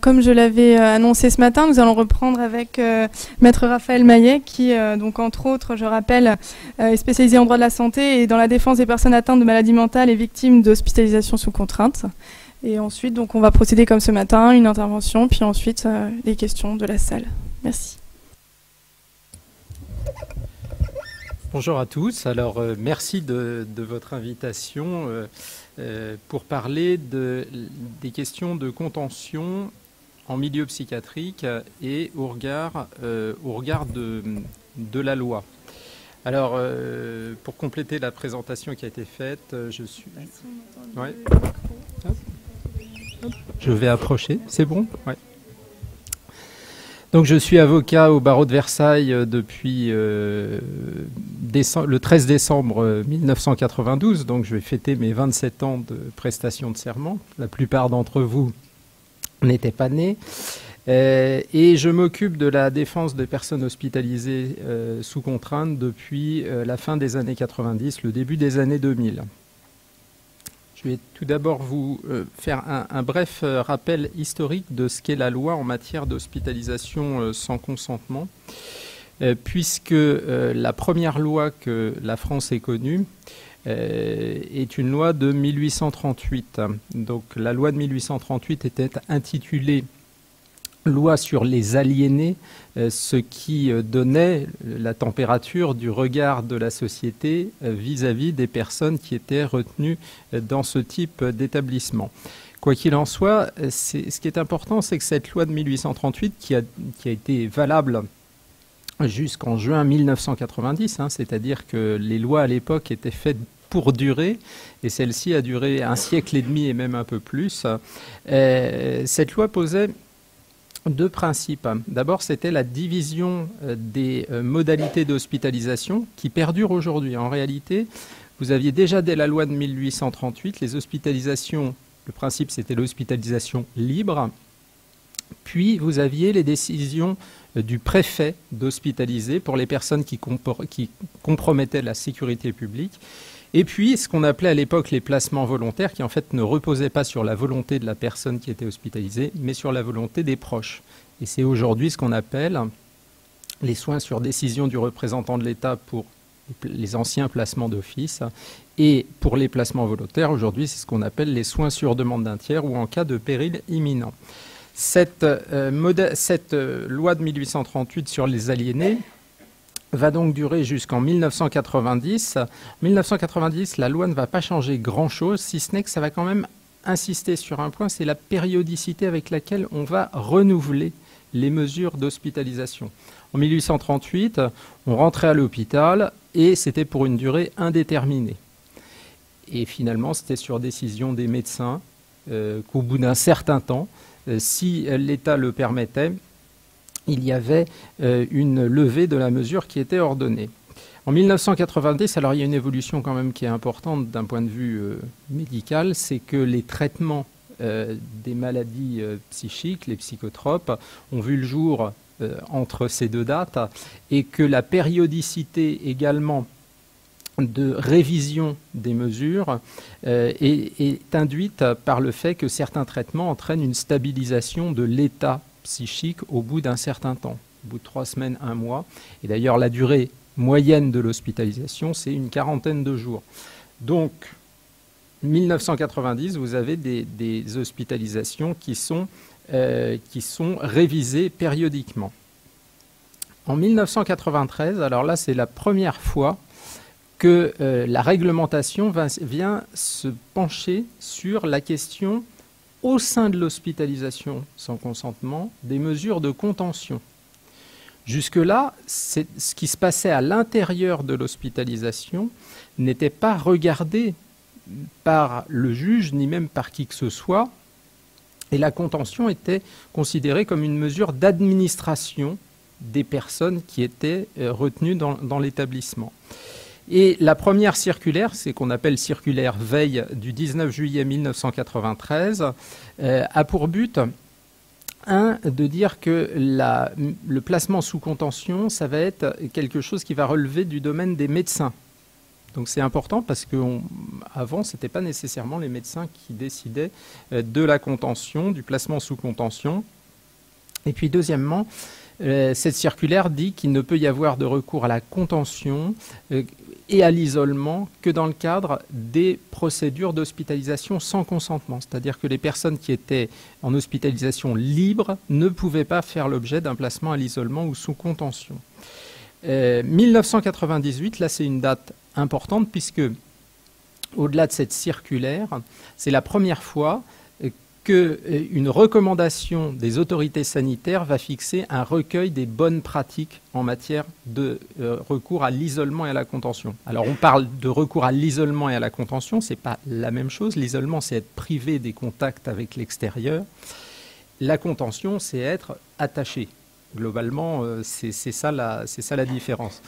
comme je l'avais annoncé ce matin, nous allons reprendre avec Maître Raphaël Maillet, qui, donc, entre autres, je rappelle, est spécialisé en droit de la santé et dans la défense des personnes atteintes de maladies mentales et victimes d'hospitalisation sous contrainte. Et ensuite, donc, on va procéder comme ce matin, une intervention, puis ensuite les questions de la salle. Merci. Bonjour à tous. Alors, merci de votre invitation pour parler des questions de contention en milieu psychiatrique et au regard de la loi. Alors, pour compléter la présentation qui a été faite, je suis... Ouais. Je vais approcher. C'est bon? Ouais. Donc je suis avocat au barreau de Versailles depuis le 13 décembre 1992, donc je vais fêter mes 27 ans de prestation de serment. La plupart d'entre vous n'étaient pas nés. Et je m'occupe de la défense des personnes hospitalisées sous contrainte depuis la fin des années 90, le début des années 2000. Je vais tout d'abord vous faire un bref rappel historique de ce qu'est la loi en matière d'hospitalisation sans consentement, puisque la première loi que la France ait connue est une loi de 1838. Donc la loi de 1838 était intitulée loi sur les aliénés, ce qui donnait la température du regard de la société vis-à-vis des personnes qui étaient retenues dans ce type d'établissement. Quoi qu'il en soit, ce qui est important, c'est que cette loi de 1838, qui a été valable jusqu'en juin 1990, c'est-à-dire que les lois à l'époque étaient faites pour durer, et celle-ci a duré un siècle et demi et même un peu plus, cette loi posait deux principes. D'abord, c'était la division des modalités d'hospitalisation qui perdurent aujourd'hui. En réalité, vous aviez déjà dès la loi de 1838 les hospitalisations, le principe c'était l'hospitalisation libre, puis vous aviez les décisions du préfet d'hospitaliser pour les personnes qui compromettaient la sécurité publique. Et puis, ce qu'on appelait à l'époque les placements volontaires, qui en fait ne reposaient pas sur la volonté de la personne qui était hospitalisée, mais sur la volonté des proches. Et c'est aujourd'hui ce qu'on appelle les soins sur décision du représentant de l'État pour les anciens placements d'office. Et pour les placements volontaires, aujourd'hui, c'est ce qu'on appelle les soins sur demande d'un tiers ou en cas de péril imminent. Cette loi de 1838 sur les aliénés va donc durer jusqu'en 1990. En 1990, la loi ne va pas changer grand-chose, si ce n'est que ça va quand même insister sur un point, c'est la périodicité avec laquelle on va renouveler les mesures d'hospitalisation. En 1838, on rentrait à l'hôpital et c'était pour une durée indéterminée. Et finalement, c'était sur décision des médecins qu'au bout d'un certain temps, si l'État le permettait, il y avait une levée de la mesure qui était ordonnée. En 1990, alors il y a une évolution quand même qui est importante d'un point de vue médical, c'est que les traitements des maladies psychiques, les psychotropes, ont vu le jour entre ces deux dates et que la périodicité également de révision des mesures est induite par le fait que certains traitements entraînent une stabilisation de l'état psychique au bout d'un certain temps, au bout de 3 semaines, 1 mois. Et d'ailleurs, la durée moyenne de l'hospitalisation, c'est une quarantaine de jours. Donc, 1990, vous avez des hospitalisations qui sont révisées périodiquement. En 1993, alors là, c'est la première fois que la réglementation vient se pencher sur la question au sein de l'hospitalisation sans consentement, des mesures de contention. Jusque-là, ce qui se passait à l'intérieur de l'hospitalisation n'était pas regardé par le juge, ni même par qui que ce soit, et la contention était considérée comme une mesure d'administration des personnes qui étaient retenues dans l'établissement. Et la première circulaire, c'est qu'on appelle circulaire Veil du 19 juillet 1993, a pour but, de dire que le placement sous contention, ça va être quelque chose qui va relever du domaine des médecins. Donc c'est important parce qu'avant, ce n'était pas nécessairement les médecins qui décidaient de la contention, du placement sous contention. Et puis deuxièmement, cette circulaire dit qu'il ne peut y avoir de recours à la contention et à l'isolement que dans le cadre des procédures d'hospitalisation sans consentement. C'est-à-dire que les personnes qui étaient en hospitalisation libre ne pouvaient pas faire l'objet d'un placement à l'isolement ou sous contention. 1998, là c'est une date importante puisque au-delà de cette circulaire, c'est la première fois qu'une recommandation des autorités sanitaires va fixer un recueil des bonnes pratiques en matière de recours à l'isolement et à la contention. Alors on parle de recours à l'isolement et à la contention, ce n'est pas la même chose. L'isolement, c'est être privé des contacts avec l'extérieur. La contention, c'est être attaché. Globalement, c'est ça la différence.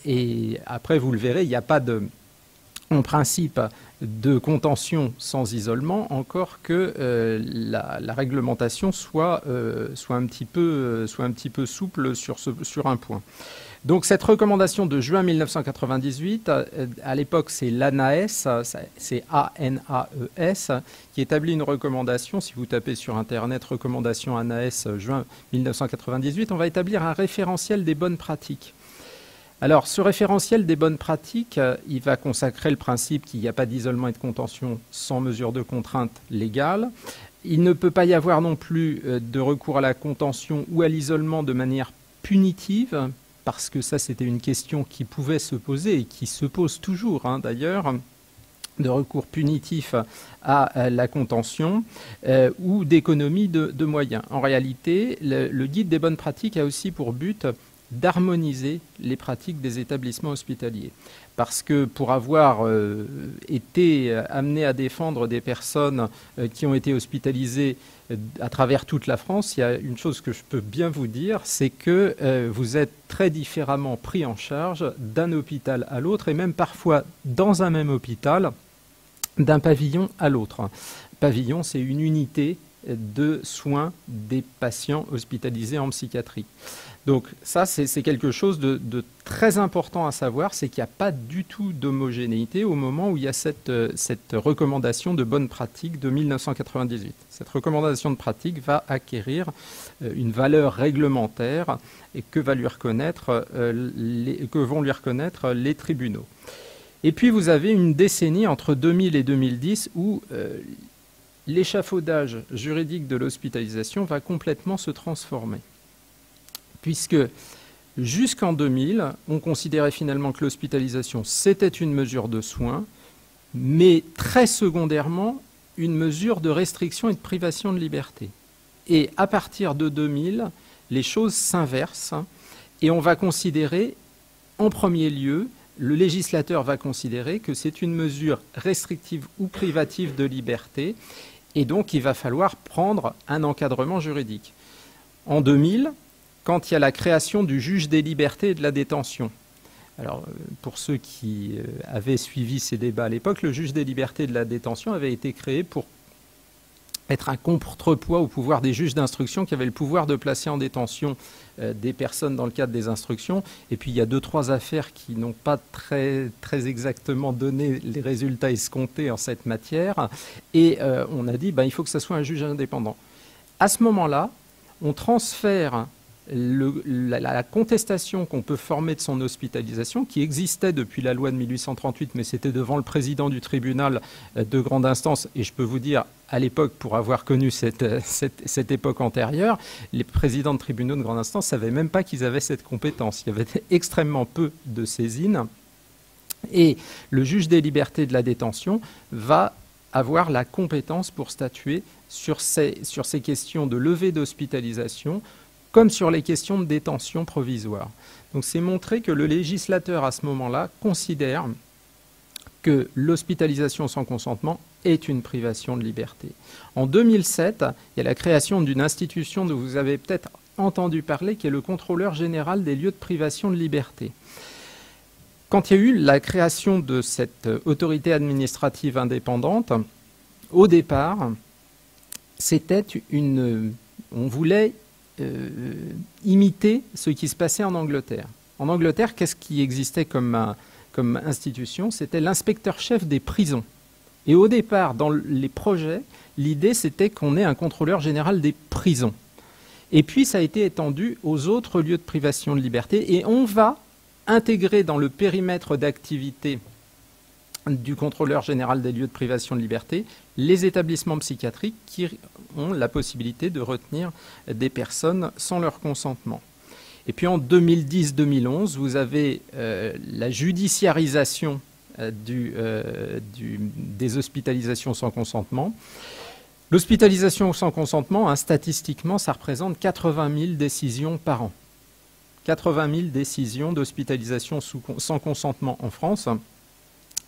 Et après, vous le verrez, il n'y a pas en principe de contention sans isolement, encore que la réglementation soit un petit peu souple sur un point. Donc cette recommandation de juin 1998, à l'époque c'est l'ANAES, c'est ANAES, qui établit une recommandation. Si vous tapez sur Internet recommandation ANAES juin 1998, on va établir un référentiel des bonnes pratiques. Alors, ce référentiel des bonnes pratiques, il va consacrer le principe qu'il n'y a pas d'isolement et de contention sans mesure de contrainte légale. Il ne peut pas y avoir non plus de recours à la contention ou à l'isolement de manière punitive, parce que ça, c'était une question qui pouvait se poser et qui se pose toujours, d'ailleurs, de recours punitif à la contention ou d'économie de moyens. En réalité, le guide des bonnes pratiques a aussi pour but d'harmoniser les pratiques des établissements hospitaliers. Parce que pour avoir été amené à défendre des personnes qui ont été hospitalisées à travers toute la France, il y a une chose que je peux bien vous dire, c'est que vous êtes très différemment pris en charge d'un hôpital à l'autre, et même parfois dans un même hôpital, d'un pavillon à l'autre. Pavillon, c'est une unité de soins des patients hospitalisés en psychiatrie. Donc ça, c'est quelque chose de très important à savoir, c'est qu'il n'y a pas du tout d'homogénéité au moment où il y a cette recommandation de bonne pratique de 1998. Cette recommandation de pratique va acquérir une valeur réglementaire et que vont lui reconnaître les tribunaux. Et puis vous avez une décennie entre 2000 et 2010 où l'échafaudage juridique de l'hospitalisation va complètement se transformer. Puisque jusqu'en 2000, on considérait finalement que l'hospitalisation, c'était une mesure de soins, mais très secondairement, une mesure de restriction et de privation de liberté. Et à partir de 2000, les choses s'inversent et on va considérer, en premier lieu, le législateur va considérer que c'est une mesure restrictive ou privative de liberté et donc il va falloir prendre un encadrement juridique. En 2000, quand il y a la création du juge des libertés et de la détention. Alors, pour ceux qui avaient suivi ces débats à l'époque, le juge des libertés et de la détention avait été créé pour être un contrepoids au pouvoir des juges d'instruction qui avaient le pouvoir de placer en détention des personnes dans le cadre des instructions. Et puis, il y a 2-3 affaires qui n'ont pas très exactement donné les résultats escomptés en cette matière. Et on a dit, il faut que ce soit un juge indépendant. À ce moment-là, on transfère la contestation qu'on peut former de son hospitalisation, qui existait depuis la loi de 1838, mais c'était devant le président du tribunal de grande instance, et je peux vous dire, à l'époque, pour avoir connu cette époque antérieure, les présidents de tribunaux de grande instance ne savaient même pas qu'ils avaient cette compétence. Il y avait extrêmement peu de saisines, et le juge des libertés de la détention va avoir la compétence pour statuer sur ces questions de levée d'hospitalisation, comme sur les questions de détention provisoire. Donc c'est montrer que le législateur, à ce moment-là, considère que l'hospitalisation sans consentement est une privation de liberté. En 2007, il y a la création d'une institution dont vous avez peut-être entendu parler, qui est le contrôleur général des lieux de privation de liberté. Quand il y a eu la création de cette autorité administrative indépendante, au départ, c'était on voulait imiter ce qui se passait en Angleterre. En Angleterre, qu'est-ce qui existait comme institution? C'était l'inspecteur-chef des prisons. Et au départ, dans les projets, l'idée c'était qu'on ait un contrôleur général des prisons. Et puis ça a été étendu aux autres lieux de privation de liberté, et on va intégrer dans le périmètre d'activité du contrôleur général des lieux de privation de liberté les établissements psychiatriques qui ont la possibilité de retenir des personnes sans leur consentement. Et puis en 2010-2011, vous avez la judiciarisation des hospitalisations sans consentement. L'hospitalisation sans consentement, statistiquement, ça représente 80 000 décisions par an. 80 000 décisions d'hospitalisation sans consentement en France,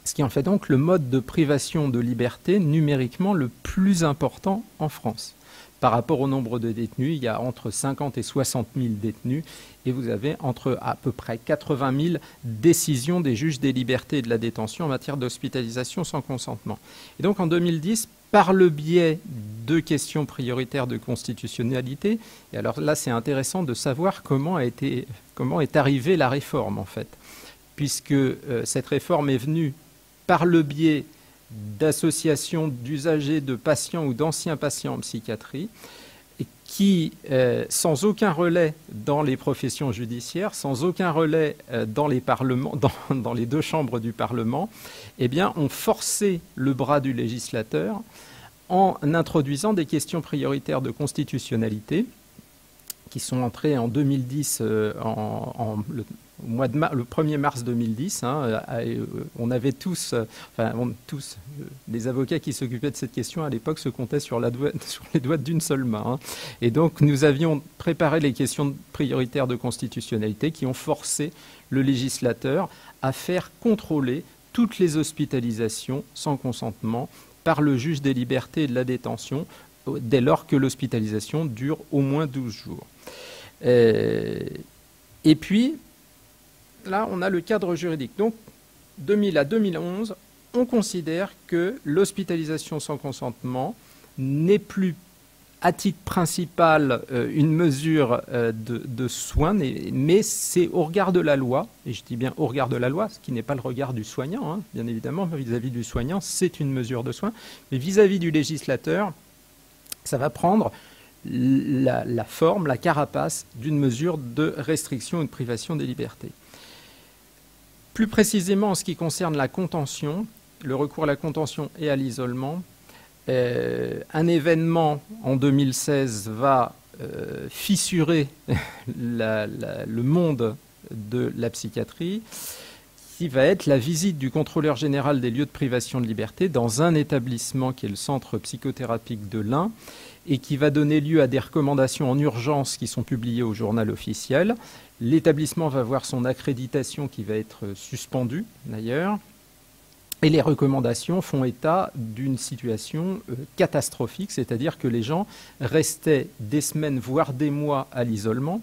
ce qui en fait donc le mode de privation de liberté numériquement le plus important en France. Par rapport au nombre de détenus, il y a entre 50 et 60 000 détenus, et vous avez entre à peu près 80 000 décisions des juges des libertés et de la détention en matière d'hospitalisation sans consentement. Et donc en 2010, par le biais de questions prioritaires de constitutionnalité, et alors là c'est intéressant de savoir comment est arrivée la réforme en fait, puisque cette réforme est venue par le biais d'associations d'usagers, de patients ou d'anciens patients en psychiatrie, qui, sans aucun relais dans les professions judiciaires, sans aucun relais dans les parlements, dans les deux chambres du Parlement, eh bien, ont forcé le bras du législateur en introduisant des questions prioritaires de constitutionnalité qui sont entrées en 2010, le 1er mars 2010. On avait tous, les avocats qui s'occupaient de cette question à l'époque se comptaient sur les doigts d'une seule main. Et donc nous avions préparé les questions prioritaires de constitutionnalité qui ont forcé le législateur à faire contrôler toutes les hospitalisations sans consentement par le juge des libertés et de la détention, dès lors que l'hospitalisation dure au moins 12 jours. Et puis, là, on a le cadre juridique. Donc, 2000 à 2011, on considère que l'hospitalisation sans consentement n'est plus, à titre principal, une mesure de soins, mais c'est au regard de la loi, et je dis bien au regard de la loi, ce qui n'est pas le regard du soignant, bien évidemment, vis-à-vis du soignant, c'est une mesure de soins, mais vis-à-vis du législateur, ça va prendre la forme, la carapace d'une mesure de restriction ou de privation des libertés. Plus précisément, en ce qui concerne la contention, le recours à la contention et à l'isolement, un événement en 2016 va fissurer le monde de la psychiatrie, qui va être la visite du contrôleur général des lieux de privation de liberté dans un établissement qui est le centre psychothérapique de l'Ain, et qui va donner lieu à des recommandations en urgence qui sont publiées au journal officiel. L'établissement va voir son accréditation qui va être suspendue d'ailleurs, et les recommandations font état d'une situation catastrophique, c'est-à-dire que les gens restaient des semaines, voire des mois à l'isolement,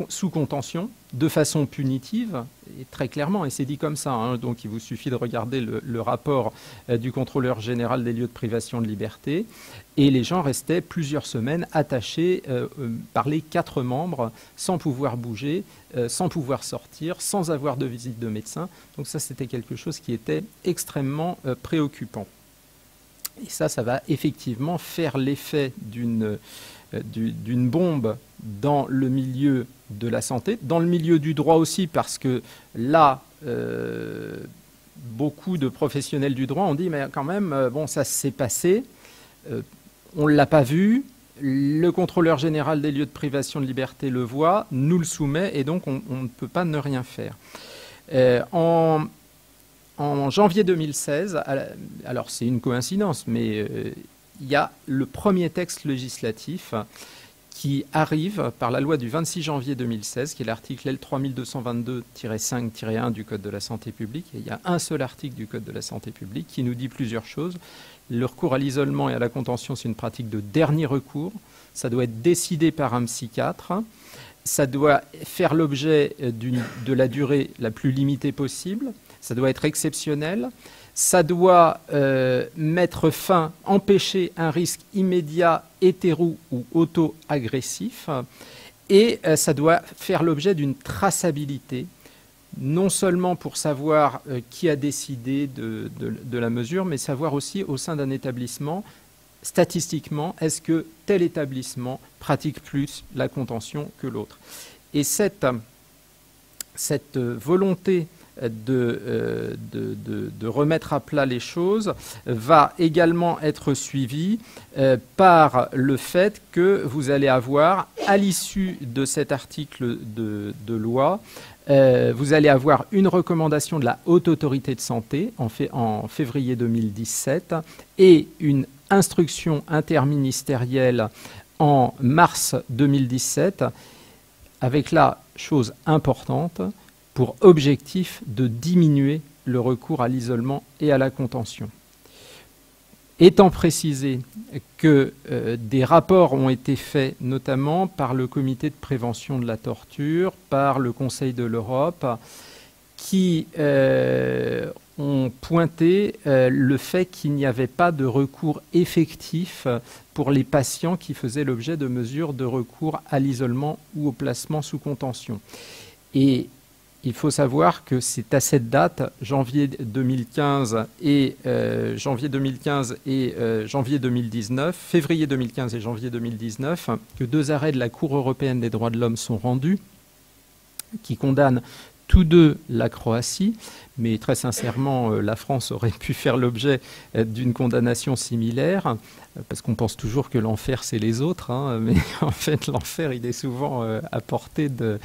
sous contention, de façon punitive, et très clairement, et c'est dit comme ça, donc il vous suffit de regarder le rapport du contrôleur général des lieux de privation de liberté, et les gens restaient plusieurs semaines attachés par les 4 membres, sans pouvoir bouger, sans pouvoir sortir, sans avoir de visite de médecin. Donc ça, c'était quelque chose qui était extrêmement préoccupant. Et ça va effectivement faire l'effet d'une bombe dans le milieu de la santé, dans le milieu du droit aussi, parce que là, beaucoup de professionnels du droit ont dit, mais quand même, bon, ça s'est passé, on ne l'a pas vu, le contrôleur général des lieux de privation de liberté le voit, nous le soumet, et donc on ne peut pas ne rien faire. En janvier 2016, alors c'est une coïncidence, mais il y a le premier texte législatif qui arrive par la loi du 26 janvier 2016, qui est l'article L 3222-5-1 du Code de la santé publique. Et il y a un seul article du Code de la santé publique qui nous dit plusieurs choses. Le recours à l'isolement et à la contention, c'est une pratique de dernier recours. Ça doit être décidé par un psychiatre. Ça doit faire l'objet de la durée la plus limitée possible. Ça doit être exceptionnel. Ça doit mettre fin, empêcher un risque immédiat, hétéro ou auto-agressif, et ça doit faire l'objet d'une traçabilité, non seulement pour savoir qui a décidé de la mesure, mais savoir aussi au sein d'un établissement statistiquement, est-ce que tel établissement pratique plus la contention que l'autre. Et cette volonté de remettre à plat les choses va également être suivie par le fait que vous allez avoir, à l'issue de cet article de loi, vous allez avoir une recommandation de la Haute Autorité de Santé en février 2017 et une instruction interministérielle en mars 2017 avec la chose importante pour objectif de diminuer le recours à l'isolement et à la contention. Étant précisé que des rapports ont été faits notamment par le Comité de prévention de la torture, par le Conseil de l'Europe, qui ont pointé le fait qu'il n'y avait pas de recours effectif pour les patients qui faisaient l'objet de mesures de recours à l'isolement ou au placement sous contention. Et il faut savoir que c'est à cette date, janvier 2015 et janvier 2019, février 2015 et janvier 2019, que 2 arrêts de la Cour européenne des droits de l'homme sont rendus, qui condamnent tous deux la Croatie, mais très sincèrement, la France aurait pu faire l'objet d'une condamnation similaire, parce qu'on pense toujours que l'enfer, c'est les autres, hein, mais en fait, l'enfer, il est souvent à portée de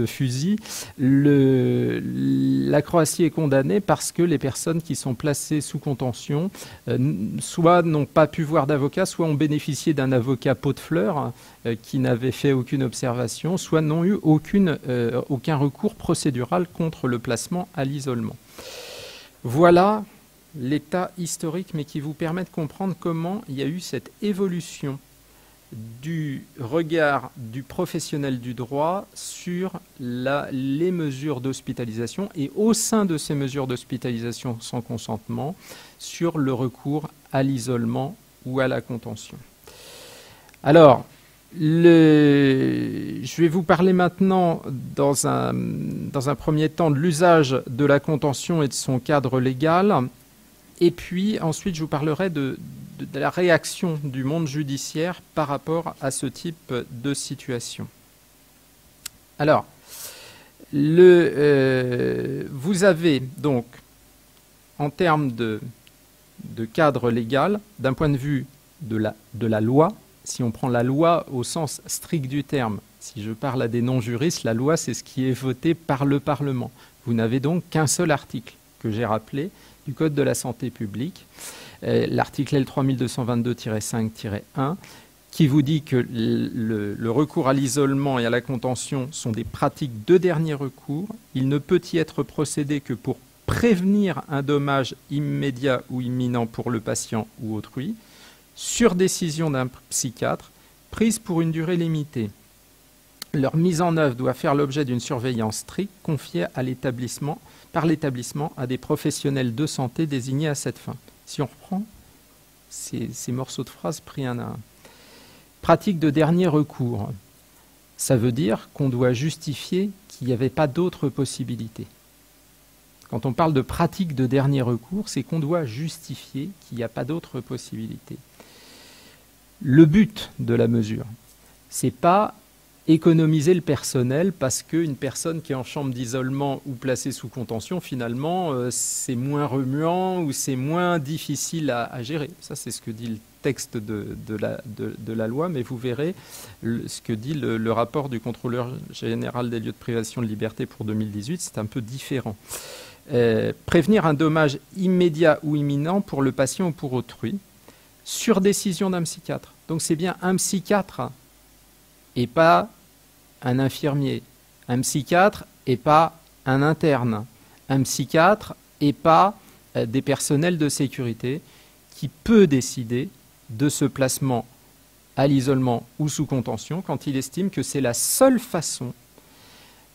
fusil. La Croatie est condamnée parce que les personnes qui sont placées sous contention, soit n'ont pas pu voir d'avocat, soit ont bénéficié d'un avocat pot de fleurs qui n'avait fait aucune observation, soit n'ont eu aucun recours procédural contre le placement à l'isolement. Voilà l'état historique, mais qui vous permet de comprendre comment il y a eu cette évolution du regard du professionnel du droit sur les mesures d'hospitalisation et au sein de ces mesures d'hospitalisation sans consentement sur le recours à l'isolement ou à la contention. Alors, je vais vous parler maintenant dans un premier temps de l'usage de la contention et de son cadre légal. Et puis ensuite, je vous parlerai de la réaction du monde judiciaire par rapport à ce type de situation. Alors, vous avez donc, en termes de cadre légal, d'un point de vue de la loi, si on prend la loi au sens strict du terme, si je parle à des non-juristes, la loi, c'est ce qui est voté par le Parlement. Vous n'avez donc qu'un seul article que j'ai rappelé, du Code de la santé publique, l'article L3222-5-1, qui vous dit que le recours à l'isolement et à la contention sont des pratiques de dernier recours. Il ne peut y être procédé que pour prévenir un dommage immédiat ou imminent pour le patient ou autrui, sur décision d'un psychiatre, prise pour une durée limitée. Leur mise en œuvre doit faire l'objet d'une surveillance stricte confiée par l'établissement à des professionnels de santé désignés à cette fin. Si on reprend ces morceaux de phrases pris un à un. Pratique de dernier recours, ça veut dire qu'on doit justifier qu'il n'y avait pas d'autre possibilité. Quand on parle de pratique de dernier recours, c'est qu'on doit justifier qu'il n'y a pas d'autre possibilité. Le but de la mesure, c'est pas économiser le personnel parce qu'une personne qui est en chambre d'isolement ou placée sous contention, finalement, c'est moins remuant ou c'est moins difficile à gérer. Ça, c'est ce que dit le texte de la loi, mais vous verrez ce que dit le rapport du contrôleur général des lieux de privation de liberté pour 2018, c'est un peu différent. Prévenir un dommage immédiat ou imminent pour le patient ou pour autrui, sur décision d'un psychiatre. Donc c'est bien un psychiatre et pas un infirmier, un psychiatre et pas un interne, un psychiatre et pas des personnels de sécurité qui peut décider de ce placement à l'isolement ou sous contention quand il estime que c'est la seule façon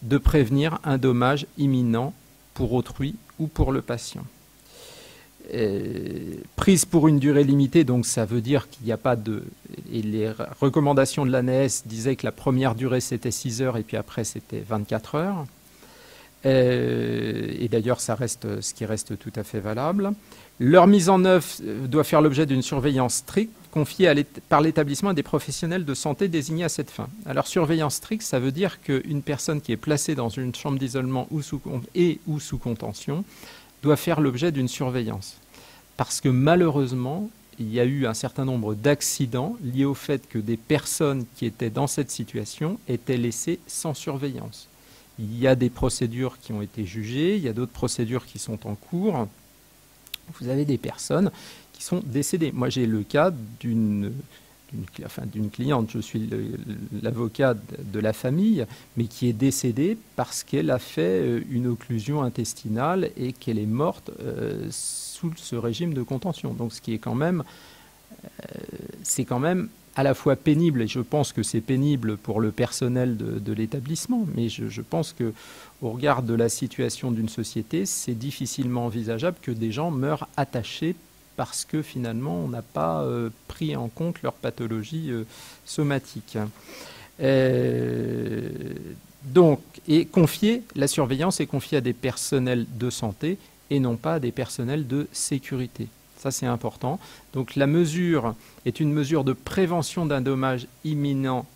de prévenir un dommage imminent pour autrui ou pour le patient. Prise pour une durée limitée, donc ça veut dire qu'il n'y a pas de... Et les recommandations de l'ANES disaient que la première durée c'était 6 heures et puis après c'était 24 heures. Et d'ailleurs, ça reste ce qui reste tout à fait valable. Leur mise en œuvre doit faire l'objet d'une surveillance stricte confiée par l'établissement à des professionnels de santé désignés à cette fin. Alors, surveillance stricte, ça veut dire qu'une personne qui est placée dans une chambre d'isolement ou sous contention doit faire l'objet d'une surveillance. Parce que malheureusement, il y a eu un certain nombre d'accidents liés au fait que des personnes qui étaient dans cette situation étaient laissées sans surveillance. Il y a des procédures qui ont été jugées, il y a d'autres procédures qui sont en cours. Vous avez des personnes qui sont décédées. Moi, j'ai le cas d'une cliente, je suis l'avocat de la famille, mais qui est décédée parce qu'elle a fait une occlusion intestinale et qu'elle est morte sous ce régime de contention. Donc, ce qui est quand même, c'est quand même à la fois pénible, et je pense que c'est pénible pour le personnel de l'établissement, mais je pense qu'au regard de la situation d'une société, c'est difficilement envisageable que des gens meurent attachés parce que finalement on n'a pas pris en compte leur pathologie somatique. Donc, la surveillance est confiée à des personnels de santé et non pas à des personnels de sécurité. Ça, c'est important. Donc, la mesure est une mesure de prévention d'un dommage imminent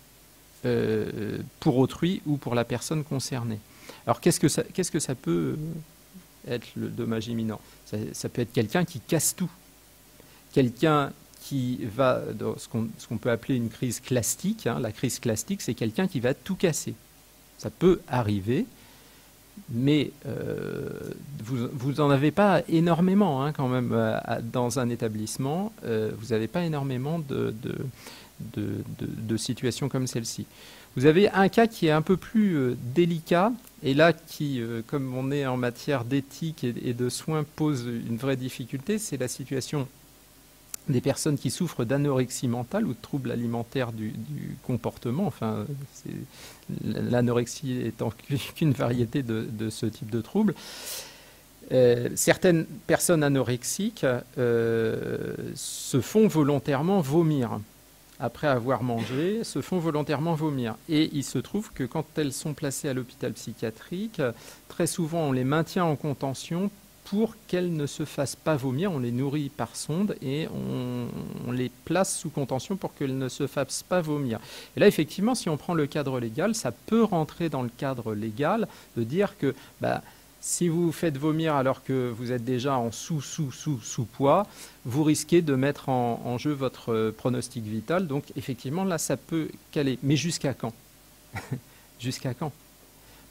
pour autrui ou pour la personne concernée. Alors, qu'est-ce que ça peut être, le dommage imminent ? Ça peut être quelqu'un qui casse tout. Quelqu'un qui va dans ce qu'on peut appeler une crise clastique. La crise clastique, c'est quelqu'un qui va tout casser. Ça peut arriver. Mais vous n'en avez pas énormément quand même dans un établissement. Vous n'avez pas énormément de situations comme celle-ci. Vous avez un cas qui est un peu plus délicat et là qui, comme on est en matière d'éthique et de soins, pose une vraie difficulté. C'est la situation des personnes qui souffrent d'anorexie mentale ou de troubles alimentaires du comportement. Enfin, l'anorexie étant qu'une variété de ce type de troubles. Certaines personnes anorexiques se font volontairement vomir. Après avoir mangé, se font volontairement vomir. Et il se trouve que quand elles sont placées à l'hôpital psychiatrique, très souvent on les maintient en contention pour qu'elles ne se fassent pas vomir. On les nourrit par sonde et on les place sous contention pour qu'elles ne se fassent pas vomir. Et là, effectivement, si on prend le cadre légal, ça peut rentrer dans le cadre légal de dire que si vous vous faites vomir alors que vous êtes déjà en sous-poids, vous risquez de mettre en jeu votre pronostic vital. Donc, effectivement, là, ça peut caler. Mais jusqu'à quand? Jusqu'à quand?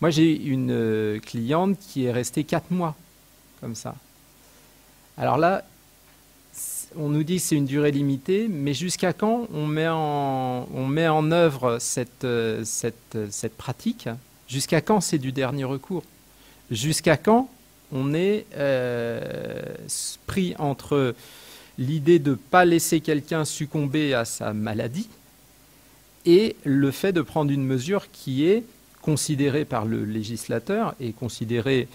Moi, j'ai une cliente qui est restée 4 mois. Comme ça. Alors là, on nous dit que c'est une durée limitée, mais jusqu'à quand on met en œuvre cette pratique? Jusqu'à quand c'est du dernier recours? Jusqu'à quand on est pris entre l'idée de ne pas laisser quelqu'un succomber à sa maladie et le fait de prendre une mesure qui est considéré par le législateur et considéré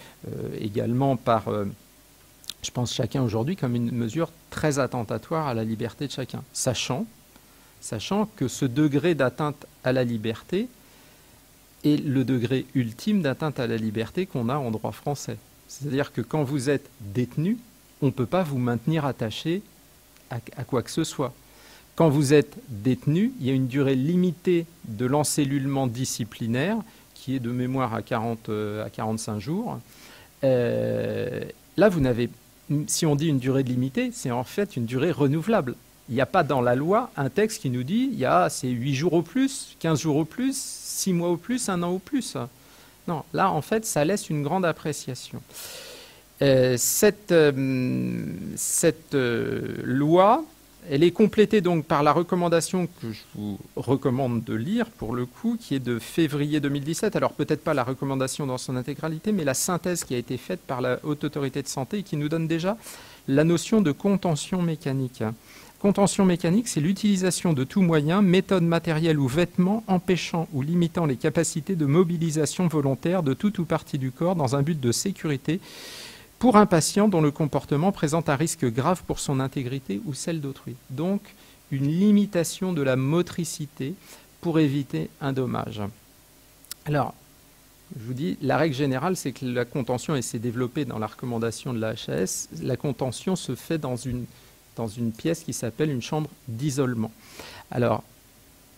également par, je pense, chacun aujourd'hui comme une mesure très attentatoire à la liberté de chacun, sachant que ce degré d'atteinte à la liberté est le degré ultime d'atteinte à la liberté qu'on a en droit français. C'est-à-dire que quand vous êtes détenu, on ne peut pas vous maintenir attaché à quoi que ce soit. Quand vous êtes détenu, il y a une durée limitée de l'encellulement disciplinaire qui est de mémoire à 45 jours. Là, vous n'avez, si on dit une durée limitée, c'est en fait une durée renouvelable. Il n'y a pas dans la loi un texte qui nous dit c'est 8 jours au plus, 15 jours au plus, 6 mois au plus, 1 an au plus. Non, là, en fait, ça laisse une grande appréciation. Cette loi, elle est complétée donc par la recommandation que je vous recommande de lire pour le coup, qui est de février 2017. Alors peut-être pas la recommandation dans son intégralité, mais la synthèse qui a été faite par la Haute Autorité de Santé et qui nous donne déjà la notion de contention mécanique. Contention mécanique, c'est l'utilisation de tout moyen, méthode matérielle ou vêtement empêchant ou limitant les capacités de mobilisation volontaire de tout ou partie du corps dans un but de sécurité pour un patient dont le comportement présente un risque grave pour son intégrité ou celle d'autrui. Donc, une limitation de la motricité pour éviter un dommage. Alors, Je vous dis, la règle générale, c'est que la contention, et c'est développé dans la recommandation de la HAS, la contention se fait dans une pièce qui s'appelle une chambre d'isolement. Alors,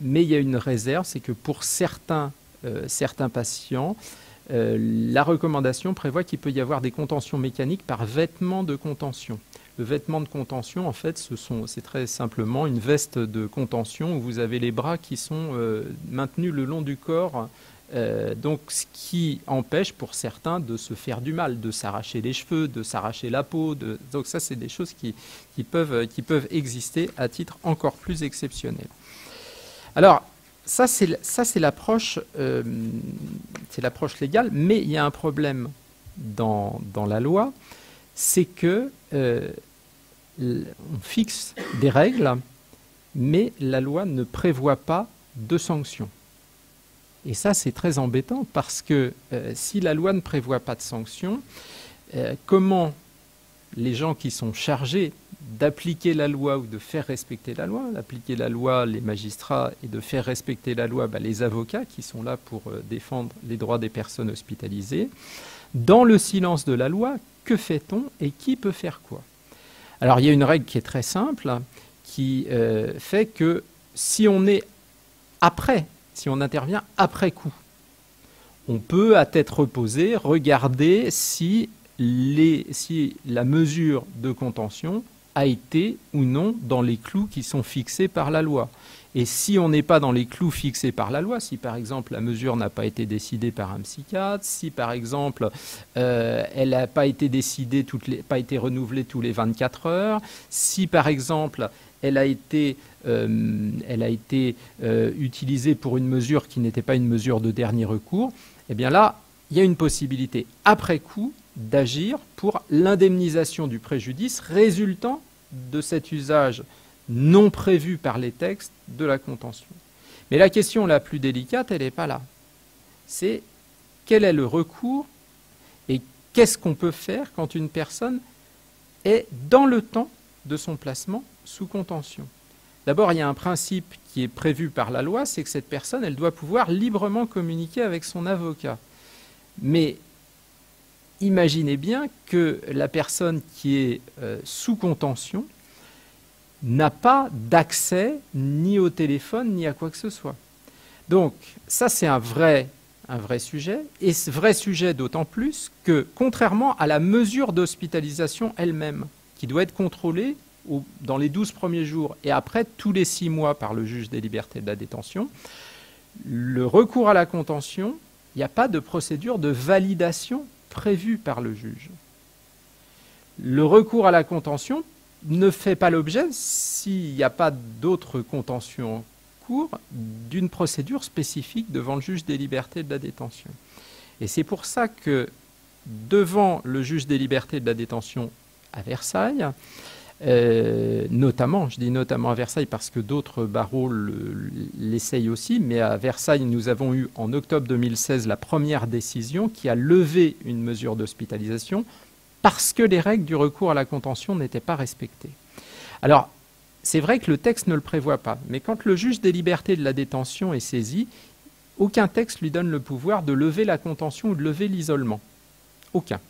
mais il y a une réserve, c'est que pour certains patients, la recommandation prévoit qu'il peut y avoir des contentions mécaniques par vêtement de contention. Le vêtement de contention, en fait, c'est très simplement une veste de contention où vous avez les bras qui sont maintenus le long du corps, donc ce qui empêche pour certains de se faire du mal, de s'arracher les cheveux, de s'arracher la peau. Donc ça, c'est des choses qui peuvent exister à titre encore plus exceptionnel. Alors, ça, c'est l'approche légale, mais il y a un problème dans la loi, c'est que on fixe des règles, mais la loi ne prévoit pas de sanctions. Et ça, c'est très embêtant, parce que si la loi ne prévoit pas de sanctions, comment les gens qui sont chargés d'appliquer la loi ou de faire respecter la loi, d'appliquer la loi, les magistrats, et de faire respecter la loi, les avocats qui sont là pour défendre les droits des personnes hospitalisées, dans le silence de la loi, que fait-on et qui peut faire quoi? Alors il y a une règle qui est très simple, qui fait que si on intervient après coup, on peut à tête reposée regarder si la mesure de contention a été ou non dans les clous qui sont fixés par la loi. Et si on n'est pas dans les clous fixés par la loi, si par exemple la mesure n'a pas été décidée par un psychiatre, si par exemple elle n'a pas été décidée, pas été renouvelée tous les 24 heures, si par exemple elle a été utilisée pour une mesure qui n'était pas une mesure de dernier recours, eh bien là, il y a une possibilité après coup d'agir pour l'indemnisation du préjudice résultant de cet usage non prévu par les textes de la contention. Mais la question la plus délicate, elle n'est pas là. C'est quel est le recours et qu'est-ce qu'on peut faire quand une personne est dans le temps de son placement sous contention. D'abord, il y a un principe qui est prévu par la loi, c'est que cette personne, elle doit pouvoir librement communiquer avec son avocat. Mais imaginez bien que la personne qui est sous contention n'a pas d'accès ni au téléphone ni à quoi que ce soit. Donc ça, c'est un vrai sujet, et ce vrai sujet d'autant plus que, contrairement à la mesure d'hospitalisation elle-même, qui doit être contrôlée dans les 12 premiers jours et après tous les 6 mois par le juge des libertés de la détention, le recours à la contention, il n'y a pas de procédure de validation prévue par le juge. Le recours à la contention ne fait pas l'objet, s'il n'y a pas d'autres contentieux en cours, d'une procédure spécifique devant le juge des libertés de la détention. Et c'est pour ça que, devant le juge des libertés de la détention à Versailles, notamment, je dis notamment à Versailles parce que d'autres barreaux l'essayent aussi, mais à Versailles, nous avons eu en octobre 2016 la première décision qui a levé une mesure d'hospitalisation parce que les règles du recours à la contention n'étaient pas respectées. Alors, c'est vrai que le texte ne le prévoit pas, mais quand le juge des libertés de la détention est saisi, aucun texte lui donne le pouvoir de lever la contention ou de lever l'isolement. Aucun.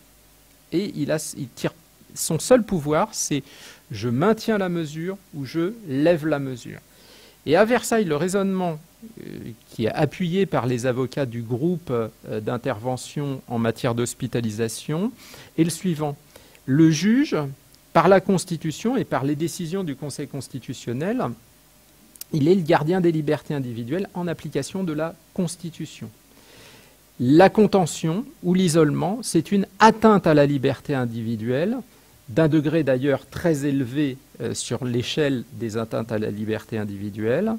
Et il tire son seul pouvoir, c'est je maintiens la mesure ou je lève la mesure. Et à Versailles, le raisonnement qui est appuyé par les avocats du groupe d'intervention en matière d'hospitalisation est le suivant. Le juge, par la Constitution et par les décisions du Conseil constitutionnel, il est le gardien des libertés individuelles en application de la Constitution. La contention ou l'isolement, c'est une atteinte à la liberté individuelle, d'un degré d'ailleurs très élevé sur l'échelle des atteintes à la liberté individuelle.